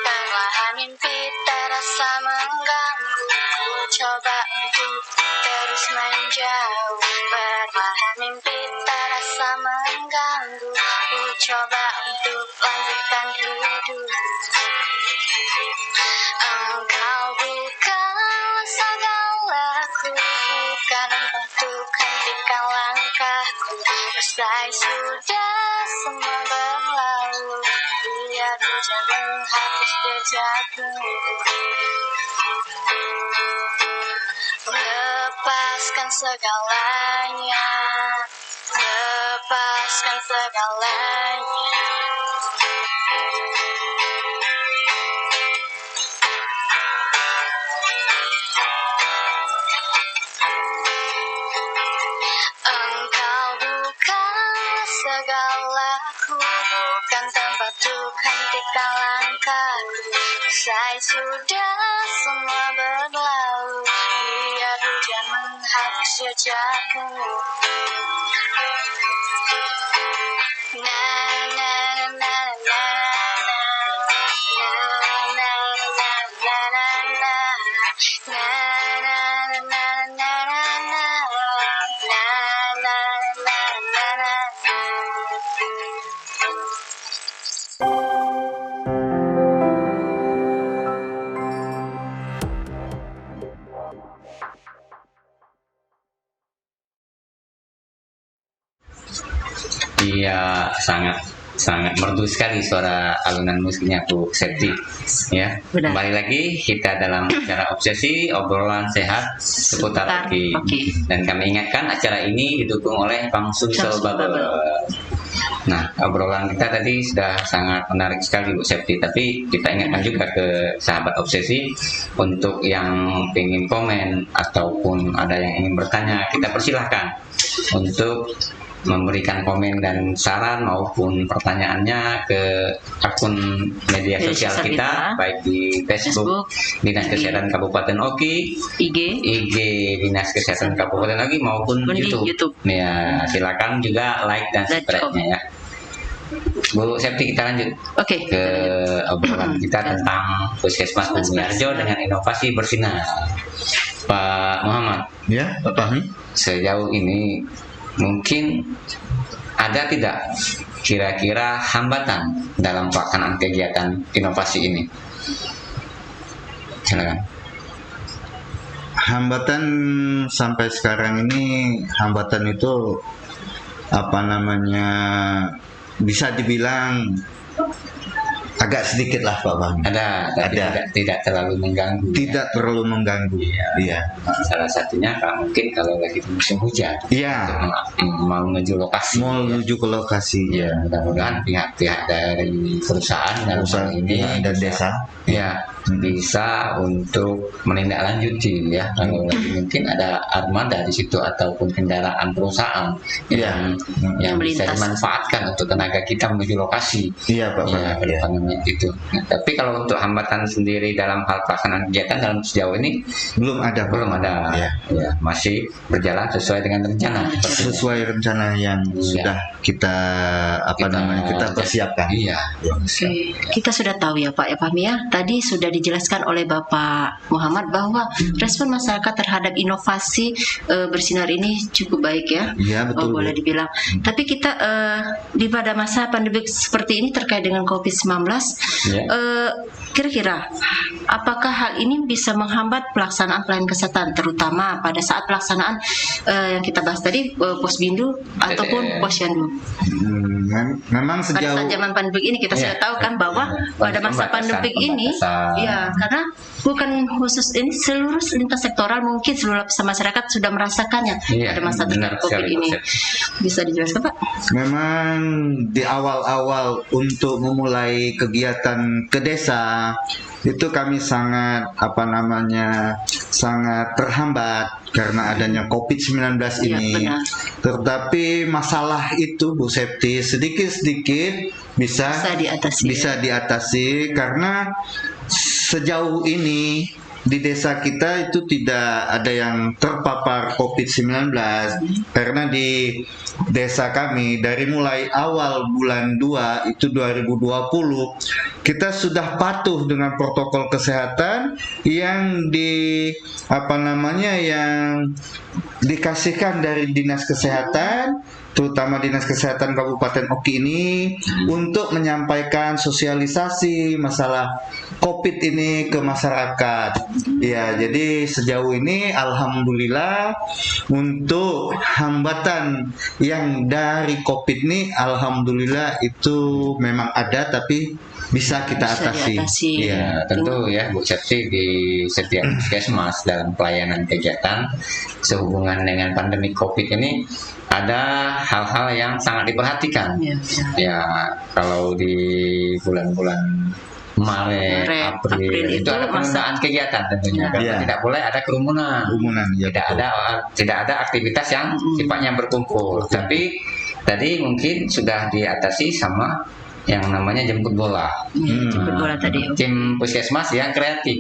Perlahan mimpi terasa mengganggu, ku coba untuk terus menjauh. Perlahan mimpi terasa mengganggu, ku coba untuk lanjutkan hidup. Engkau bukan segalaku, bukan untuk hentikan langkahku. Usai sudah semua berlalu, biar hujan menghapus jejakku. Lepaskan segalanya, lepaskan segalanya. Engkau bukan segalaku, bukan tempat untuk hentikan langkahku. Usai sudah semua berlalu, biar hujan menghapus jejakku. Na na na na na na na na na na na na. Na na na na na na na. Na na na na na na. Iya, sangat merdu sekali suara alunan musiknya Bu Septi. Ya, Benar. kembali lagi kita dalam acara obsesi obrolan sehat seputar hoki. Dan kami ingatkan acara ini didukung oleh Bang Sumsel Bubble. Nah, obrolan kita tadi sudah sangat menarik sekali Bu Septi. Tapi kita ingatkan juga ke sahabat obsesi untuk yang ingin komen ataupun ada yang ingin bertanya, kita persilahkan untuk memberikan komen dan saran maupun pertanyaannya ke akun media sosial kita, baik di Facebook Dinas Kesehatan Kabupaten Oki, IG Dinas Kesehatan Kabupaten Oki maupun YouTube. Ya, silakan juga like dan subscribe-nya ya. Bu Septi, kita lanjut ke obrolan kita tentang Puskesmas Bumi Harjo dengan inovasi bersinar. Pak Muhammad, Ya, Pak Fahmi. sejauh ini mungkin ada tidak kira-kira hambatan dalam pelaksanaan kegiatan inovasi ini? Silakan. Hambatan sampai sekarang ini, hambatan itu apa namanya, bisa dibilang agak sedikit lah Pak Fahmi. Ada, tapi tidak terlalu mengganggu. Tidak terlalu mengganggu. Iya. Salah satunya mungkin kalau lagi di musim hujan. Iya. Mau menuju lokasi. Mau menuju ke lokasi. Ya, mudah-mudahan pihak-pihak dari perusahaan dan ini dan desa ya bisa untuk menindaklanjuti ya, kalau lagi mungkin ada armada di situ ataupun kendaraan perusahaan yang bisa dimanfaatkan untuk tenaga kita menuju lokasi. Iya Pak. Ya, itu. Nah, tapi kalau untuk hambatan sendiri dalam hal pelaksanaan kegiatan dalam sejauh ini belum ada. Ya, masih berjalan sesuai dengan rencana. Sesuai rencana yang sudah kita persiapkan. Iya. Kita sudah tahu ya Pak Fahmi ya. Tadi sudah dijelaskan oleh Bapak Muhammad bahwa respon masyarakat terhadap inovasi bersinar ini cukup baik ya. Iya, betul. Boleh dibilang. Tapi kita di pada masa pandemi seperti ini terkait dengan COVID-19, kira-kira apakah hal ini bisa menghambat pelaksanaan pelayanan kesehatan, terutama pada saat pelaksanaan yang kita bahas tadi posbindu ataupun posyandu? Memang Pada saat zaman pandemi ini kita sudah tahu kan bahwa pada masa pandemi ini, ya karena bukan khusus ini, seluruh lintas sektoral mungkin seluruh lapisan masyarakat sudah merasakannya pada masa COVID ini. Bisa dijelaskan Pak? Memang di awal-awal untuk memulai kegiatan ke desa itu kami sangat sangat terhambat karena adanya COVID-19 ini. Ya, tetapi masalah itu Bu Septi sedikit-sedikit bisa diatasi karena sejauh ini di desa kita itu tidak ada yang terpapar COVID-19 karena di desa kami dari mulai awal bulan 2 itu 2020 kita sudah patuh dengan protokol kesehatan yang yang dikasihkan dari Dinas Kesehatan, terutama Dinas Kesehatan Kabupaten Oki ini untuk menyampaikan sosialisasi masalah COVID ini ke masyarakat. Ya, jadi sejauh ini alhamdulillah untuk hambatan yang dari COVID ini alhamdulillah itu memang ada tapi bisa kita atasi. Ya, tentu ya Bu Septi, di setiap puskesmas dalam pelayanan kegiatan sehubungan dengan pandemi COVID ini ada hal-hal yang sangat diperhatikan. Ya, kalau di bulan-bulan Maret, April itu ada penundaan kegiatan tentunya karena tidak boleh ada kerumunan. Tidak ada aktivitas yang sifatnya berkumpul. Tapi tadi mungkin sudah diatasi sama yang namanya jemput bola. Jemput bola tadi. Tim puskesmas yang kreatif.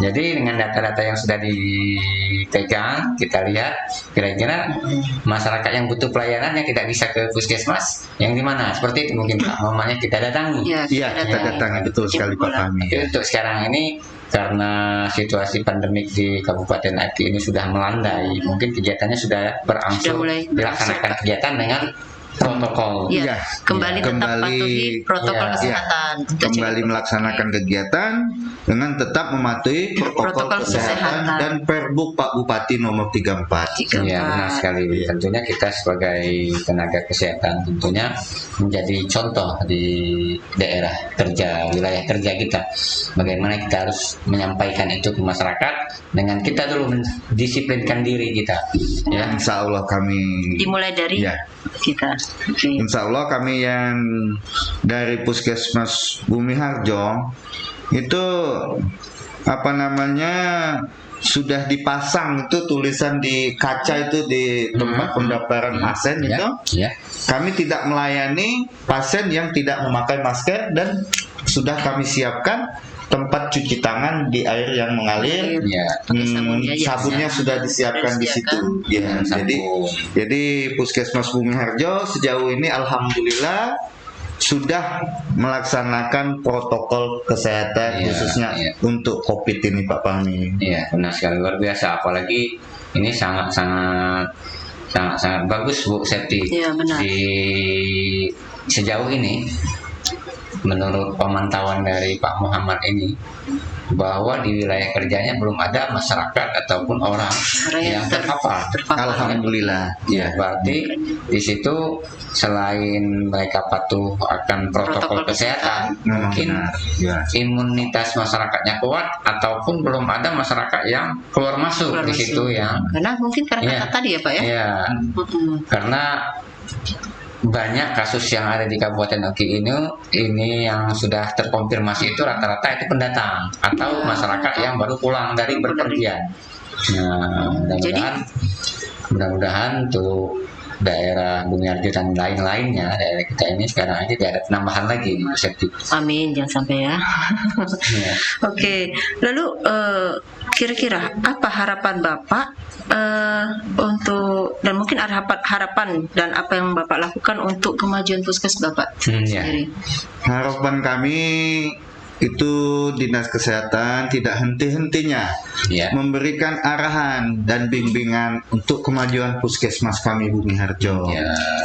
Jadi dengan data-data yang sudah dipegang, kita lihat kira-kira masyarakat yang butuh pelayanan yang tidak bisa ke puskesmas yang di mana. Seperti itu mungkin Pak, mamanya kita datangi. Iya, kita datangi, betul sekali Pak Fahmi. Untuk sekarang ini karena situasi pandemik di Kabupaten Aki ini sudah melandai, mungkin kegiatannya sudah berangsur dilaksanakan kegiatan dengan protokol. Kembali patuhi protokol kesehatan. Kembali melaksanakan kegiatan dengan tetap mematuhi protokol kesehatan dan Perbuk Pak Bupati nomor 34. Ya, benar sekali. Tentunya kita sebagai tenaga kesehatan tentunya menjadi contoh di daerah kerja, wilayah kerja kita. Bagaimana kita harus menyampaikan itu ke masyarakat dengan kita dulu mendisiplinkan diri kita. Ya, Insya Allah kami dimulai dari kita. Insya Allah kami yang dari Puskesmas Bumi Harjo itu sudah dipasang itu tulisan di kaca itu di tempat pendaftaran pasien itu. Kami tidak melayani pasien yang tidak memakai masker dan sudah kami siapkan tempat cuci tangan di air yang mengalir. Sabunnya sudah disiapkan di situ. Jadi Puskesmas Bumi Harjo sejauh ini alhamdulillah sudah melaksanakan protokol kesehatan khususnya untuk COVID ini Pak Fahmi. Iya, benar sekali, luar biasa. Apalagi ini sangat bagus Bu Septi. Di sejauh ini menurut pemantauan dari Pak Muhammad ini bahwa di wilayah kerjanya belum ada masyarakat ataupun orang yang terpapar. Alhamdulillah. Ya, berarti di situ selain mereka patuh akan protokol kesehatan, mungkin imunitas masyarakatnya kuat ataupun belum ada masyarakat yang keluar masuk di situ yang karena mungkin karena tadi ya Pak ya. Karena banyak kasus yang ada di Kabupaten Oki ini yang sudah terkonfirmasi itu rata-rata itu pendatang atau masyarakat yang baru pulang dari berpergian. Nah, mudah-mudahan untuk daerah Bumi Harjo dan lain-lainnya daerah kita ini sekarang ini tidak ada penambahan lagi. Amin, jangan sampai ya. Oke, lalu kira-kira apa harapan Bapak untuk dan mungkin harapan dan apa yang Bapak lakukan untuk kemajuan puskes Bapak sendiri? Harapan kami itu Dinas Kesehatan tidak henti-hentinya memberikan arahan dan bimbingan untuk kemajuan puskesmas kami Bumi Harjo.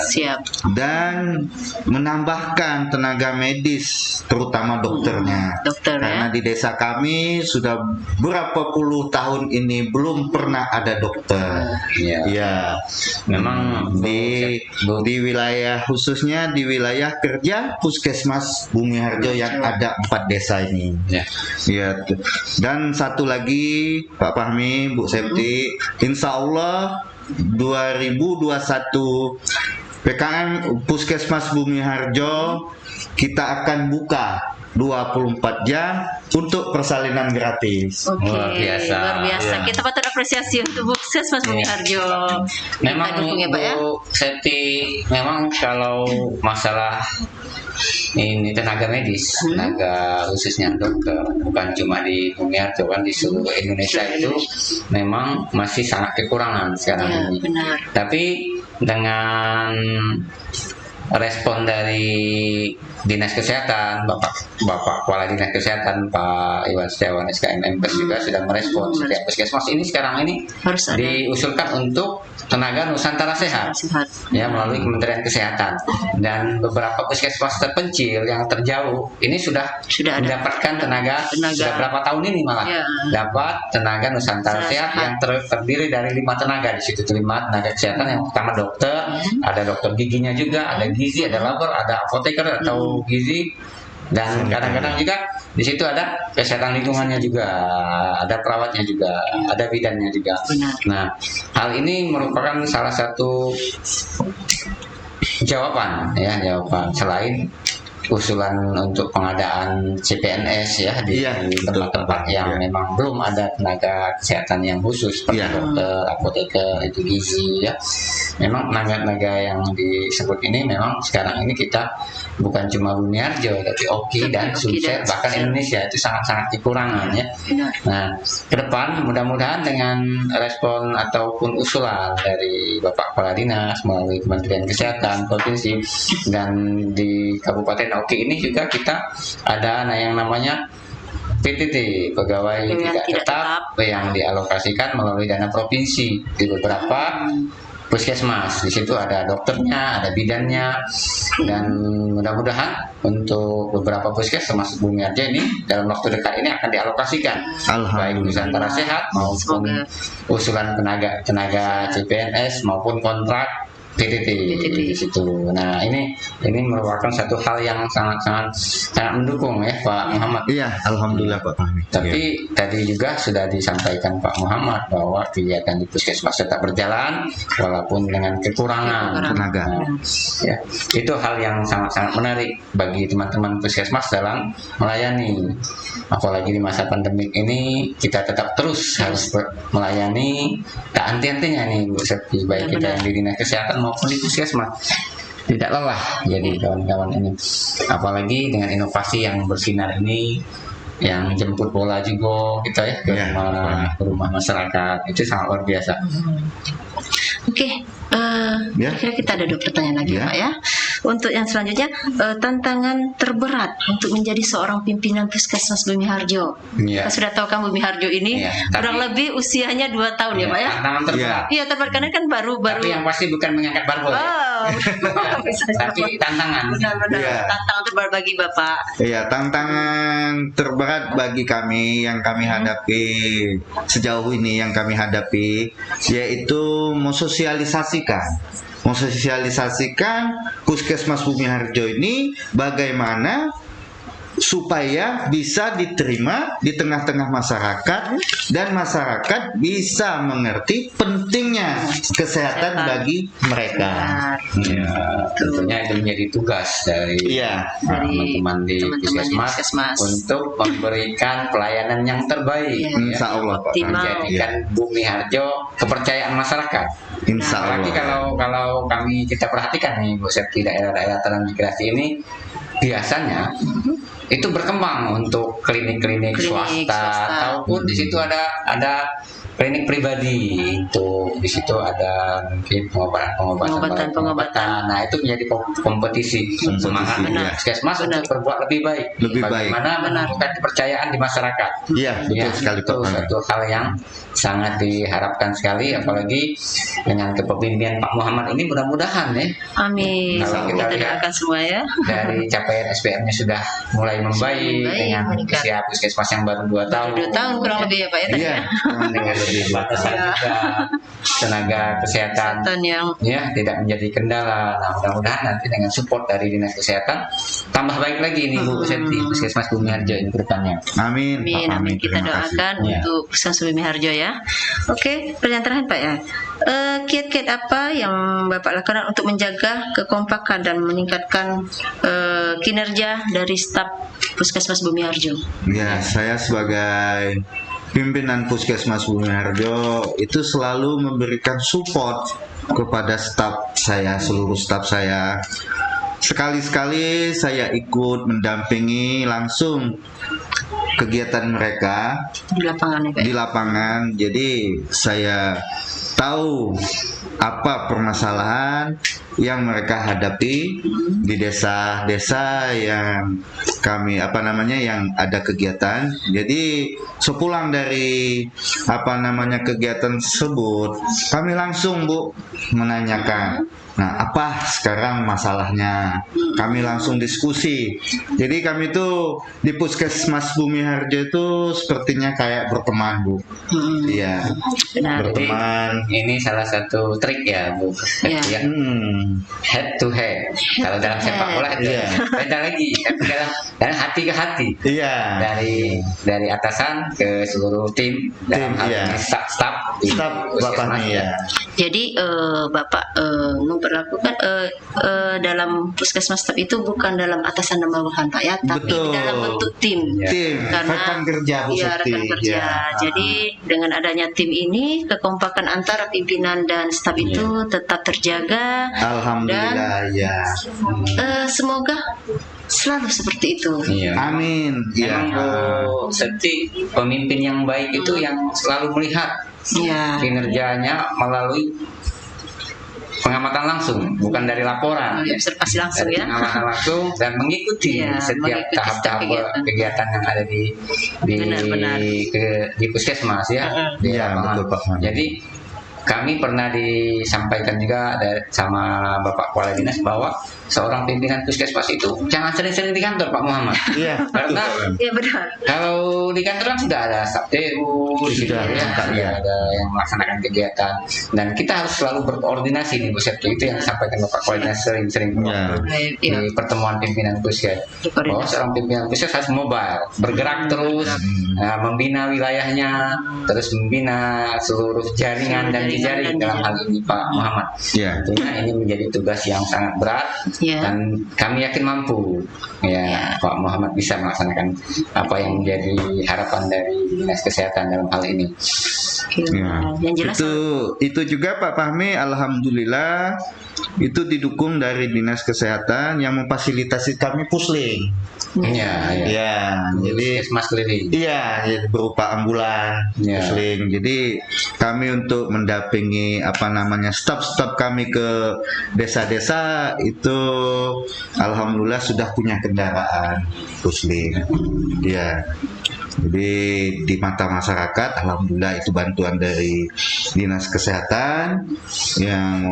Siap. Dan menambahkan tenaga medis terutama dokternya. Karena di desa kami sudah berapa puluh tahun ini belum pernah ada dokter. Memang di wilayah khususnya di wilayah kerja puskesmas Bumi Harjo yang ada 4 desa ini. Dan satu lagi Pak Fahmi, Bu Septi, insya Allah 2021 PKM Puskesmas Bumi Harjo kita akan buka 24 jam untuk persalinan gratis. Luar biasa. Kita patut apresiasi untuk Puskesmas Bumi Iya. Harjo. Memang Kita dukung ya, Pak ya. Bu Septi, memang kalau masalah ini tenaga medis, tenaga khususnya dokter, bukan cuma di Bumi Harjo kan, di seluruh Indonesia itu memang masih sangat kekurangan sekarang Ya, ini. benar. Tapi dengan respon dari Dinas Kesehatan, Bapak Kepala Dinas Kesehatan Pak Iwan Setiawan SKM MPes juga sudah merespon setiap puskesmas ini sekarang ini Harus ada diusulkan untuk tenaga Nusantara Sehat sehat. ya melalui Kementerian Kesehatan, dan beberapa puskesmas terpencil yang terjauh ini sudah Sudah ada. mendapatkan tenaga sudah berapa tahun ini malah Ya. dapat tenaga Nusantara Sehat. Sehat yang terdiri dari 5 tenaga. Di situ 5 tenaga kesehatan, yang pertama dokter, ada dokter giginya juga, ada gizi, ada labor, ada apoteker atau gizi, dan kadang-kadang juga di situ ada kesehatan lingkungannya juga, ada perawatnya juga, ada bidannya juga. Benar. Nah, hal ini merupakan salah satu jawaban selain usulan untuk pengadaan CPNS ya di Iya, tempat-tempat betul. yang Iya. memang belum ada tenaga kesehatan yang khusus seperti Iya. dokter, apoteker, itu gizi ya. Memang tenaga-tenaga yang disebut ini memang sekarang ini kita bukan cuma Bumi Harjo tapi Oki dan Oki Sumsel dan bahkan Sumsel. Indonesia itu sangat-sangat kekurangan ya. Benar. Nah, ke depan mudah-mudahan dengan respon ataupun usulan dari Bapak Kepala Dinas melalui Kementerian Kesehatan Provinsi dan di Kabupaten Oki ini juga kita ada yang namanya PTT, pegawai Yang tidak tetap yang dialokasikan melalui dana provinsi di beberapa puskesmas. Di situ ada dokternya, ada bidannya, dan mudah-mudahan untuk beberapa puskes termasuk Bumi Harjo ini dalam waktu dekat ini akan dialokasikan baik Nusantara Sehat maupun Semoga. usulan tenaga CPNS maupun kontrak PTT di situ. Nah, ini merupakan satu hal yang sangat mendukung ya Pak Muhammad. Iya, alhamdulillah Pak Fahmi. Tapi tadi juga sudah disampaikan Pak Muhammad bahwa kegiatan di puskesmas tetap berjalan walaupun dengan kekurangan Tenaga. Nah, ya, itu hal yang sangat menarik bagi teman-teman puskesmas dalam melayani. Apalagi di masa pandemik ini kita tetap terus harus melayani, tak henti-hentinya nih Bu Septi, baik kita yang di Dinas Kesehatan maupun di puskesmas. Tidak lelah jadi kawan-kawan ini. Apalagi dengan inovasi yang bersinar ini, yang jemput bola juga kita ya ke Ya, rumah masyarakat, itu sangat luar biasa. Oke, Ya. kira-kira kita ada 2 pertanyaan lagi Ya. Pak ya. Untuk yang selanjutnya, tantangan terberat untuk menjadi seorang pimpinan Puskesmas Bumi Harjo. Iya. Kita sudah tahu kan Bumi Harjo ini Iya, kurang tapi- lebih usianya 2 tahun ya Pak ya. Tantangan terberat. Iya, terberat karena kan baru. Tapi yang pasti bukan mengangkat barbel. ya. Oh, bisa Tapi tantangan. benar-benar Iya. tantangan terberat bagi Bapak. Iya, tantangan terberat bagi kami yang kami hadapi sejauh ini yang kami hadapi yaitu mensosialisasikan Puskesmas Bumi Harjo ini bagaimana supaya bisa diterima di tengah-tengah masyarakat dan masyarakat bisa mengerti pentingnya kesehatan bagi mereka. Benar. Ya, tentunya itu menjadi tugas dari Iya. teman-teman di teman-teman di puskesmas puskesmas. untuk memberikan pelayanan yang terbaik. Iya. Insya Allah Pak. Optimal. Menjadikan Bumi Harjo kepercayaan masyarakat. Insya Apalagi Allah. kalau kita perhatikan nih Bu Septi, daerah-daerah transmigrasi ini biasanya itu berkembang untuk klinik-klinik Klinik swasta swasta. ataupun di situ ada klinik pribadi, itu di situ ada mungkin pengobatan. Nah, itu menjadi kompetisi semangat iya. puskesmas untuk berbuat lebih baik. Lebih baik. Bagaimana menumbuhkan kepercayaan di masyarakat. Iya, betul Ya, sekali itu Pak Fahmi. satu hal yang sangat diharapkan sekali, apalagi dengan kepemimpinan Pak Muhammad ini, mudah-mudahan ya Amin. Kalau kita Kita lihat. doakan semua ya. dari capaian SPM-nya sudah mulai membaik Membaik, dengan meningkat. usia puskesmas yang baru 2 tahun. 2 tahun kurang lebih ya Pak ya tadi Iya. ya. Dengan lebih batasan Iya. juga tenaga kesehatan Tahun yang ya tidak menjadi kendala. Nah, mudah-mudahan nanti dengan support dari Dinas Kesehatan tambah baik lagi ini Bu Septi, Puskesmas Bumi Harjo ini ke depannya. Amin. Pak Amin, Fahmi. amin. Kita Terima kasih. doakan Ya. untuk Puskesmas Bumi Harjo ya. Oke, pertanyaan terakhir Pak ya. Kiat-kiat apa yang Bapak lakukan untuk menjaga kekompakan dan meningkatkan kinerja dari staf Puskesmas Bumi Harjo? Ya, saya sebagai pimpinan Puskesmas Bumi Harjo itu selalu memberikan support kepada seluruh staf saya. Sekali-sekali saya ikut mendampingi langsung kegiatan mereka Di lapangan ya Pak. di lapangan. Jadi saya tahu apa permasalahan yang mereka hadapi di desa-desa yang kami yang ada kegiatan. Jadi sepulang dari kegiatan tersebut, kami langsung Bu menanyakan, nah apa sekarang masalahnya? Kami langsung diskusi. Jadi kami itu di Puskesmas Bumi Harjo itu sepertinya kayak berteman Bu. Iya, Benar. berteman. Ini salah satu trik ya Bu. Iya. Ya, head to head. Kalau dalam sepak bola itu Iya. beda lagi. Tapi dalam hati ke hati. Iya. Dari atasan ke seluruh tim dalam hal iya. ini staff di Staf Bapak Puskesmas, nih ya. Jadi Bapak memperlakukan dalam puskesmas staf itu bukan dalam atasan dan bawahan Pak ya, tapi Betul. dalam bentuk tim. Tim, Karena rekan kerja Bu iya, Sakti. rekan kerja. Ya. Jadi dengan adanya tim ini, kekompakan antara pimpinan dan staf itu tetap terjaga. Alhamdulillah ya. Semoga selalu seperti itu. Iya. Amin. Memang Ya. Bu Sekti, pemimpin yang baik itu yang selalu melihat Ya. kinerjanya melalui pengamatan langsung, bukan dari laporan. Observasi langsung Dari ya. pengamatan langsung dan mengikuti Iya, setiap mengikuti tahap-tahap setiap kegiatan yang ada di Benar. di puskesmas ya. Di Iya, lapangan. betul, Pak. Jadi kami pernah disampaikan juga sama Bapak Kepala Dinas bahwa seorang pimpinan puskesmas itu jangan sering-sering di kantor Pak Muhammad. Iya. Karena Iya benar. kalau di kantor kan sudah ada staf TU, di situ Sudah, ya, lengkap, sudah ya. ada yang melaksanakan kegiatan, dan kita harus selalu berkoordinasi di Puskesmas. Itu yang disampaikan Bapak Kepala Dinas sering-sering Ya. di pertemuan pimpinan Puskesmas. Berkoordinasi. Bahwa seorang pimpinan Puskesmas harus mobile, bergerak terus, membina wilayahnya, terus membina seluruh jaringan dan jejaring dalam hal ini Pak Muhammad. Ya. Tentunya ini menjadi tugas yang sangat berat. Ya. Dan kami yakin mampu ya Pak Muhammad bisa melaksanakan apa yang menjadi harapan dari Dinas Kesehatan dalam hal ini. Ya. Yang jelas Itu juga Pak Fahmi, alhamdulillah itu didukung dari Dinas Kesehatan yang memfasilitasi kami pusling. Ya, ya. Ya, jadi Puskesmas keliling. iya, jadi berupa ambulan, Ya. pusling. Jadi kami untuk mendampingi staf-staf kami ke desa-desa itu alhamdulillah sudah punya kendaraan pusling. Ya. Jadi di mata masyarakat alhamdulillah itu bantuan dari Dinas Kesehatan yang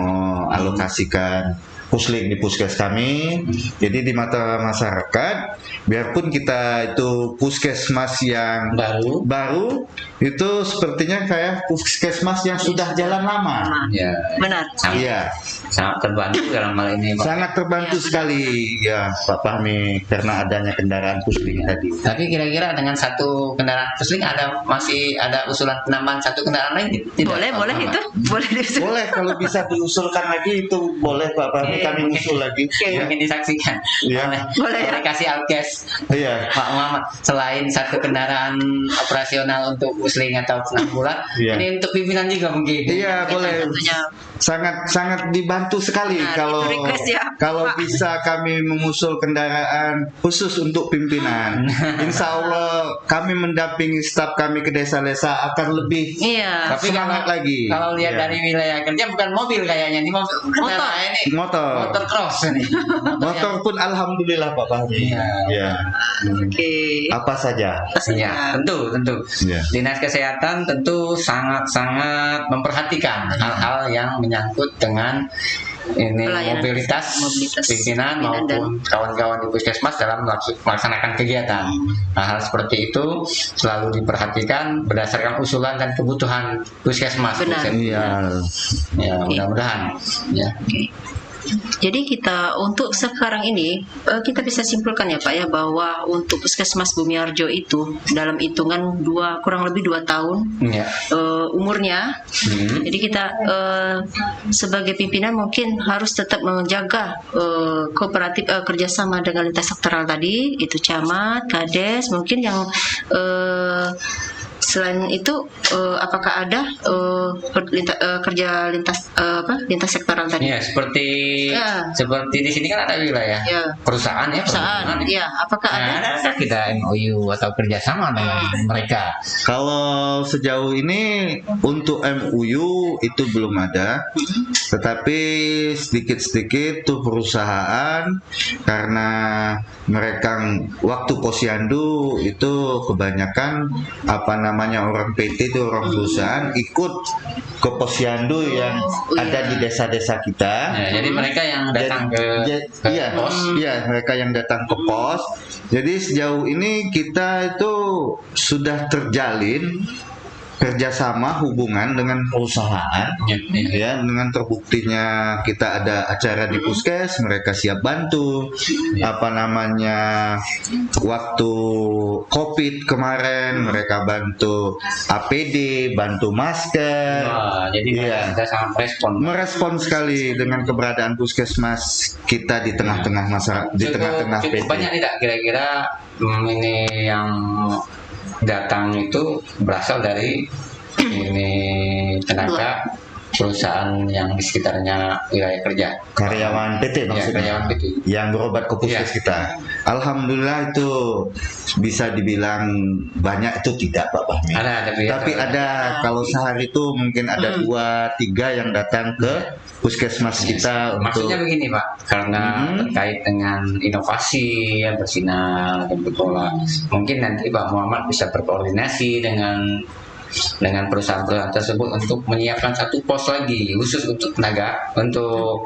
mengalokasikan pusling di puskes kami. Jadi di mata masyarakat, biarpun kita itu puskesmas yang baru itu sepertinya kayak puskesmas yang sudah jalan lama. Ya. benar. Iya, Sangat terbantu dalam hal ini Pak. sangat terbantu sekali ya Pak Fahmi karena adanya kendaraan pusling tadi. Tapi kira-kira dengan satu kendaraan pusling masih ada usulan penambahan satu kendaraan lain tidak? Boleh Pak Muhammad? itu. Boleh diusul. Boleh kalau bisa diusulkan lagi itu boleh Pak Fahmi, kami usul lagi. Mungkin disaksikan Iya. Boleh ya. aplikasi Alkes Iya. Pak Muhammad, selain satu kendaraan operasional untuk pusling atau penambulan, Iya. ini untuk pimpinan juga mungkin. Iya boleh, Tentunya. sangat dibantu sekali Benar, kalau itu request ya, kalau Pak. bisa kami mengusul kendaraan khusus untuk pimpinan. Insya Allah kami mendampingi staf kami ke desa-desa akan lebih Iya. Tapi semangat lagi. Kalau lihat Iya. dari wilayah kerja bukan mobil kayaknya, ini motor. Ini Motor cross ini. motor pun alhamdulillah Pak Fahmi. Iya. Ya. Oke. Apa saja. Ya, tentu. Iya. Dinas Kesehatan tentu sangat memperhatikan hal-hal yang menyangkut dengan ini Pelayanan mobilitas mobilitas pimpinan maupun kawan-kawan di puskesmas dalam melaksanakan kegiatan. Hal seperti itu selalu diperhatikan berdasarkan usulan dan kebutuhan puskesmas. Benar. Iya. Ya, mudah-mudahan. Ya. Oke. Jadi kita untuk sekarang ini kita bisa simpulkan ya Pak ya bahwa untuk Puskesmas Bumi Harjo itu dalam hitungan kurang lebih 2 tahun Ya. umurnya. Jadi kita sebagai pimpinan mungkin harus tetap menjaga kooperatif kerjasama dengan lintas sektoral tadi, itu camat, kades, mungkin yang Selain itu, apakah ada kerja lintas sektoral tadi? Ya, seperti Ya. seperti di sini kan ada wilayah Ya. perusahaan ya, Perusahaan, ya. Apakah Nah, ada? ada kita MOU atau kerjasama dengan mereka. Kalau sejauh ini untuk MUU itu belum ada, tetapi sedikit-sedikit tuh perusahaan karena mereka waktu posyandu itu kebanyakan orang PT itu orang perusahaan ikut ke posyandu yang ada di desa-desa kita. Ya, jadi mereka yang datang ke Iya, pos. iya, mereka yang datang ke pos. Jadi sejauh ini kita itu sudah terjalin kerjasama hubungan dengan perusahaan, ya, dengan terbuktinya kita ada acara di puskes, mereka siap bantu. Waktu COVID kemarin mereka bantu APD, bantu masker. Wah, jadi Iya. kita sangat Merespon sekali dengan keberadaan puskesmas kita di tengah-tengah masyarakat, di tengah-tengah cukup PT. banyak tidak kira-kira ini yang datang itu berasal dari ini tenaga perusahaan yang di sekitarnya wilayah kerja. Karyawan PT Ya, maksudnya, karyawan PT. yang berobat ke puskes Iya. kita. Alhamdulillah itu bisa dibilang banyak itu tidak, Pak Bahmi. Tapi ada kalau sehari itu mungkin ada 2-3 yang datang ke puskesmas kita untuk Maksudnya begini Pak, karena terkait dengan inovasi yang bersinar dan berpola, mungkin nanti Pak Muhammad bisa berkoordinasi dengan perusahaan-perusahaan tersebut untuk menyiapkan satu pos lagi khusus untuk tenaga, untuk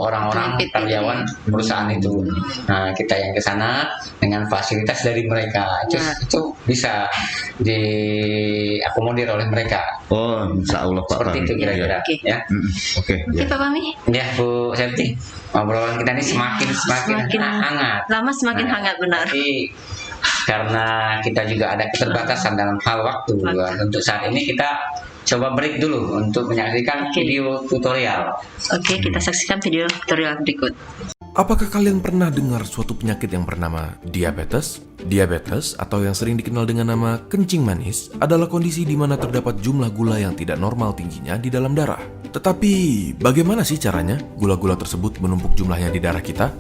orang-orang karyawan perusahaan itu. Nah, kita yang ke sana dengan fasilitas dari mereka itu bisa diakomodir oleh mereka. Oh, insya Allah Pak Seperti itu Bahmi. kira-kira. Oke. Ya. Oke, Oke, ya. Pak Fahmi. Ya Bu Septi, obrolan kita ini semakin Semakin hangat. lama semakin Nah, hangat, benar. Tapi karena kita juga ada keterbatasan dalam hal waktu, untuk saat ini kita coba break dulu untuk menyaksikan video tutorial. Oke, kita saksikan video tutorial berikut. Apakah kalian pernah dengar suatu penyakit yang bernama diabetes? Diabetes, atau yang sering dikenal dengan nama kencing manis, adalah kondisi di mana terdapat jumlah gula yang tidak normal tingginya di dalam darah. Tetapi, bagaimana sih caranya gula-gula tersebut menumpuk jumlahnya di darah kita?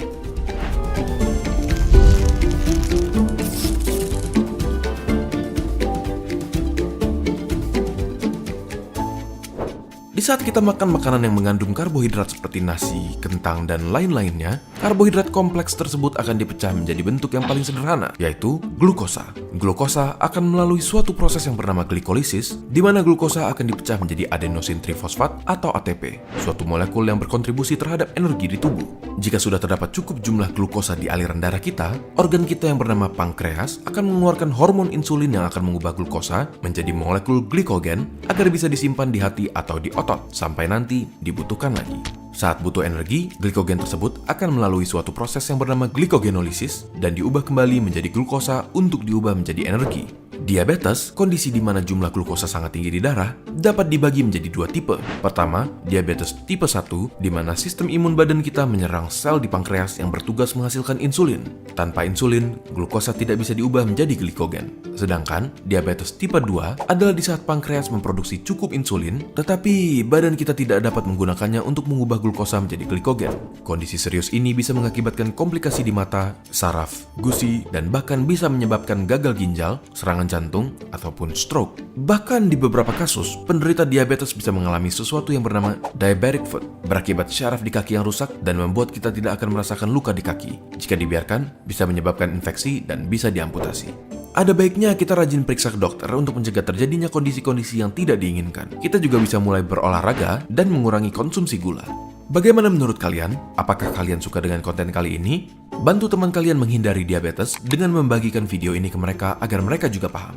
Di saat kita makan makanan yang mengandung karbohidrat seperti nasi, kentang, dan lain-lainnya, karbohidrat kompleks tersebut akan dipecah menjadi bentuk yang paling sederhana, yaitu glukosa. Glukosa akan melalui suatu proses yang bernama glikolisis, di mana glukosa akan dipecah menjadi adenosin trifosfat atau ATP, suatu molekul yang berkontribusi terhadap energi di tubuh. Jika sudah terdapat cukup jumlah glukosa di aliran darah kita, organ kita yang bernama pankreas akan mengeluarkan hormon insulin yang akan mengubah glukosa menjadi molekul glikogen agar bisa disimpan di hati atau di otot sampai nanti dibutuhkan lagi. Saat butuh energi, glikogen tersebut akan melalui suatu proses yang bernama glikogenolisis dan diubah kembali menjadi glukosa untuk diubah menjadi energi. Diabetes, kondisi di mana jumlah glukosa sangat tinggi di darah, dapat dibagi menjadi dua tipe. Pertama, diabetes tipe 1, di mana sistem imun badan kita menyerang sel di pankreas yang bertugas menghasilkan insulin. Tanpa insulin, glukosa tidak bisa diubah menjadi glikogen. Sedangkan, diabetes tipe 2 adalah di saat pankreas memproduksi cukup insulin, tetapi badan kita tidak dapat menggunakannya untuk mengubah glukosa menjadi glikogen. Kondisi serius ini bisa mengakibatkan komplikasi di mata, saraf, gusi, dan bahkan bisa menyebabkan gagal ginjal, serangan jantung, ataupun stroke. Bahkan di beberapa kasus, penderita diabetes bisa mengalami sesuatu yang bernama diabetic foot, berakibat syaraf di kaki yang rusak dan membuat kita tidak akan merasakan luka di kaki. Jika dibiarkan, bisa menyebabkan infeksi dan bisa diamputasi. Ada baiknya kita rajin periksa ke dokter untuk mencegah terjadinya kondisi-kondisi yang tidak diinginkan. Kita juga bisa mulai berolahraga dan mengurangi konsumsi gula. Bagaimana menurut kalian? Apakah kalian suka dengan konten kali ini? Bantu teman kalian menghindari diabetes dengan membagikan video ini ke mereka agar mereka juga paham.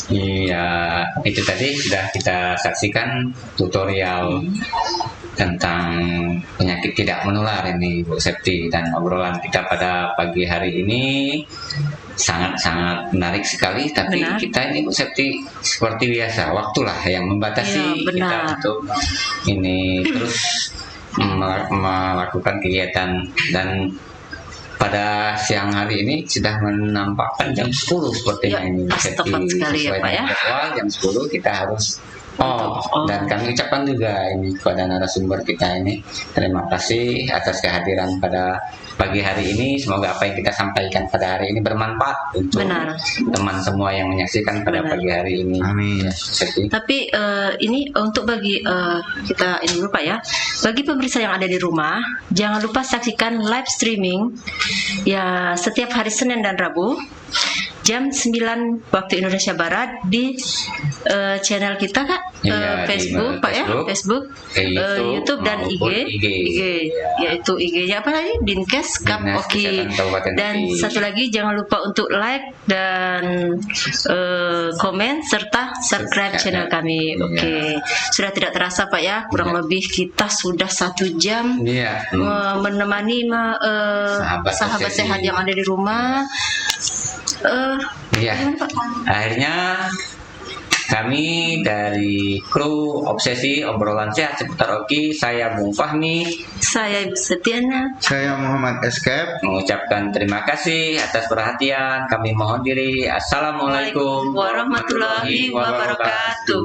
Iya, itu tadi sudah kita saksikan tutorial tentang penyakit tidak menular ini Bu Septi, dan obrolan kita pada pagi hari ini sangat-sangat menarik sekali. Tapi Benar. kita ini Bu Septi seperti biasa, waktulah yang membatasi Iya, kita benar. untuk ini terus melakukan kegiatan. Dan pada siang hari ini sudah menampakkan jam 10 sepertinya Ya, ini Bu pas Septi. tepat sekali ya, Sesuai Pak, ya. dengan jadwal jam 10 kita harus dan kami ucapkan juga ini kepada narasumber kita ini, terima kasih atas kehadiran pada pagi hari ini. Semoga apa yang kita sampaikan pada hari ini bermanfaat untuk Benar. teman semua yang menyaksikan pada Benar. pagi hari ini. Amin. Ya, Septi. Tapi ini untuk bagi kita ini dulu Pak ya. Bagi pemirsa yang ada di rumah, jangan lupa saksikan live streaming ya setiap hari Senin dan Rabu jam 9 waktu Indonesia Barat di channel kita Kak, Iya, di Facebook Pak ya, Facebook, YouTube dan IG. maupun IG. Yaitu IG-nya apa tadi? Dinkes Kap Dinas Oki. Kesehatan Kabupaten Dan Oki. satu lagi jangan lupa untuk like dan komen serta subscribe channel kami. Iya. Oke, sudah tidak terasa Pak ya, kurang Iya. lebih kita sudah 1 jam Iya. menemani Sahabat sahabat Obsesi. sehat yang ada di rumah. Iya. Gimana, Pak? Akhirnya kami dari kru Obsesi Obrolan Sehat Seputar Oki, saya Bung Fahmi Saya Setiana. Saya Muhammad Escape. mengucapkan terima kasih atas perhatian. Kami mohon diri. Assalamualaikum warahmatullahi wabarakatuh.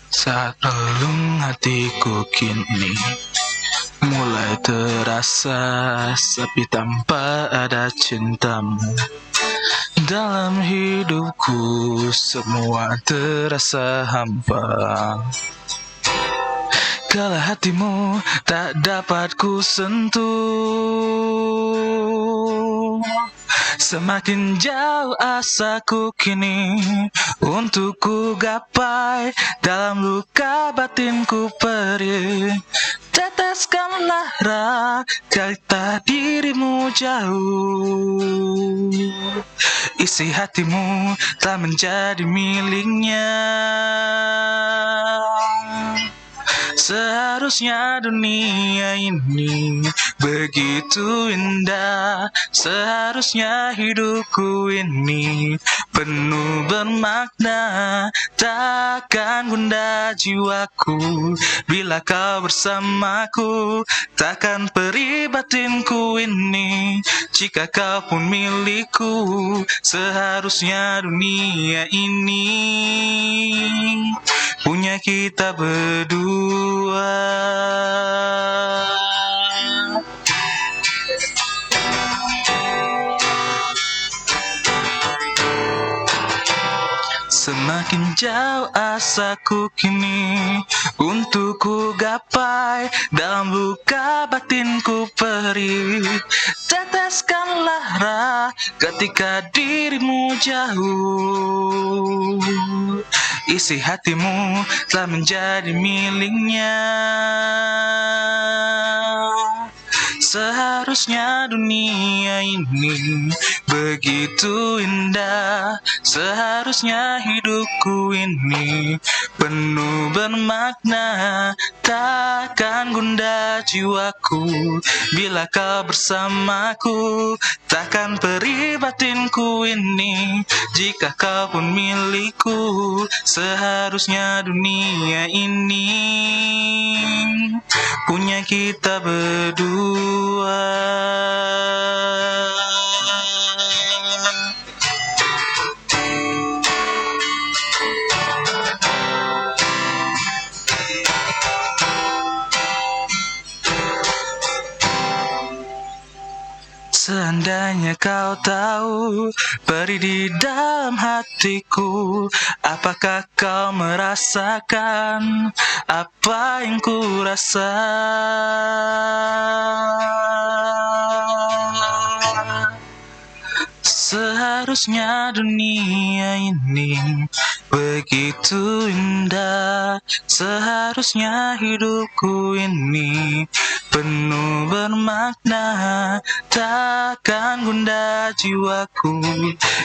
Saat relung hatiku kini mulai terasa sepi tanpa ada cintamu. Dalam hidupku semua terasa hampa. Kala hatimu tak dapat ku sentuh. Semakin jauh asaku kini untuk ku gapai, dalam luka batinku perih. Teteskanlah raga dirimu jauh. Isi hatimu telah menjadi miliknya. Seharusnya dunia ini begitu indah. Seharusnya hidupku ini penuh bermakna. Takkan gundah jiwaku bila kau bersamaku. Takkan perih batinku ini jika kau pun milikku. Seharusnya dunia ini punya kita berdua. Semakin jauh asaku kini untuk ku gapai, dalam luka batinku perih. Teteskanlah ketika dirimu jauh. Isi hatimu telah menjadi miliknya. Seharusnya dunia ini begitu indah. Seharusnya hidupku ini penuh bermakna. Takkan gundah jiwaku bila kau bersamaku. Takkan perih batinku ini jika kau pun milikku. Seharusnya dunia ini punya kita berdua. Seandainya kau tahu perih di dalam hatiku, apakah kau merasakan apa yang ku rasa? Seharusnya dunia ini begitu indah. Seharusnya hidupku ini penuh bermakna. Takkan gundah jiwaku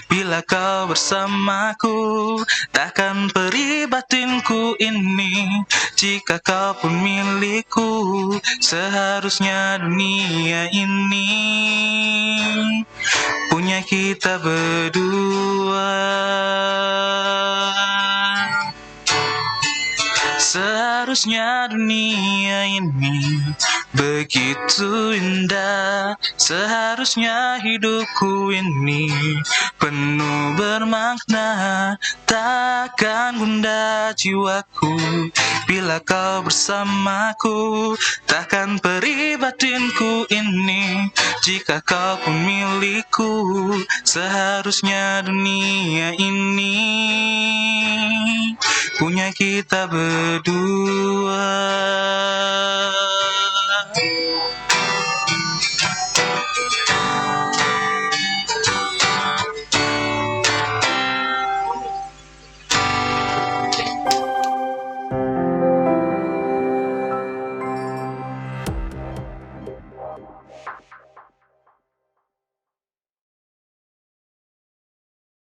bila kau bersamaku. Takkan perih batinku ini jika kau pun milikku. Seharusnya dunia ini punya kita berdua. Seharusnya dunia ini begitu indah. Seharusnya hidupku ini penuh bermakna. Takkan gundah jiwaku bila kau bersamaku. Takkan perih batinku ini jika kau pun milikku. Seharusnya dunia ini punya kita berdua.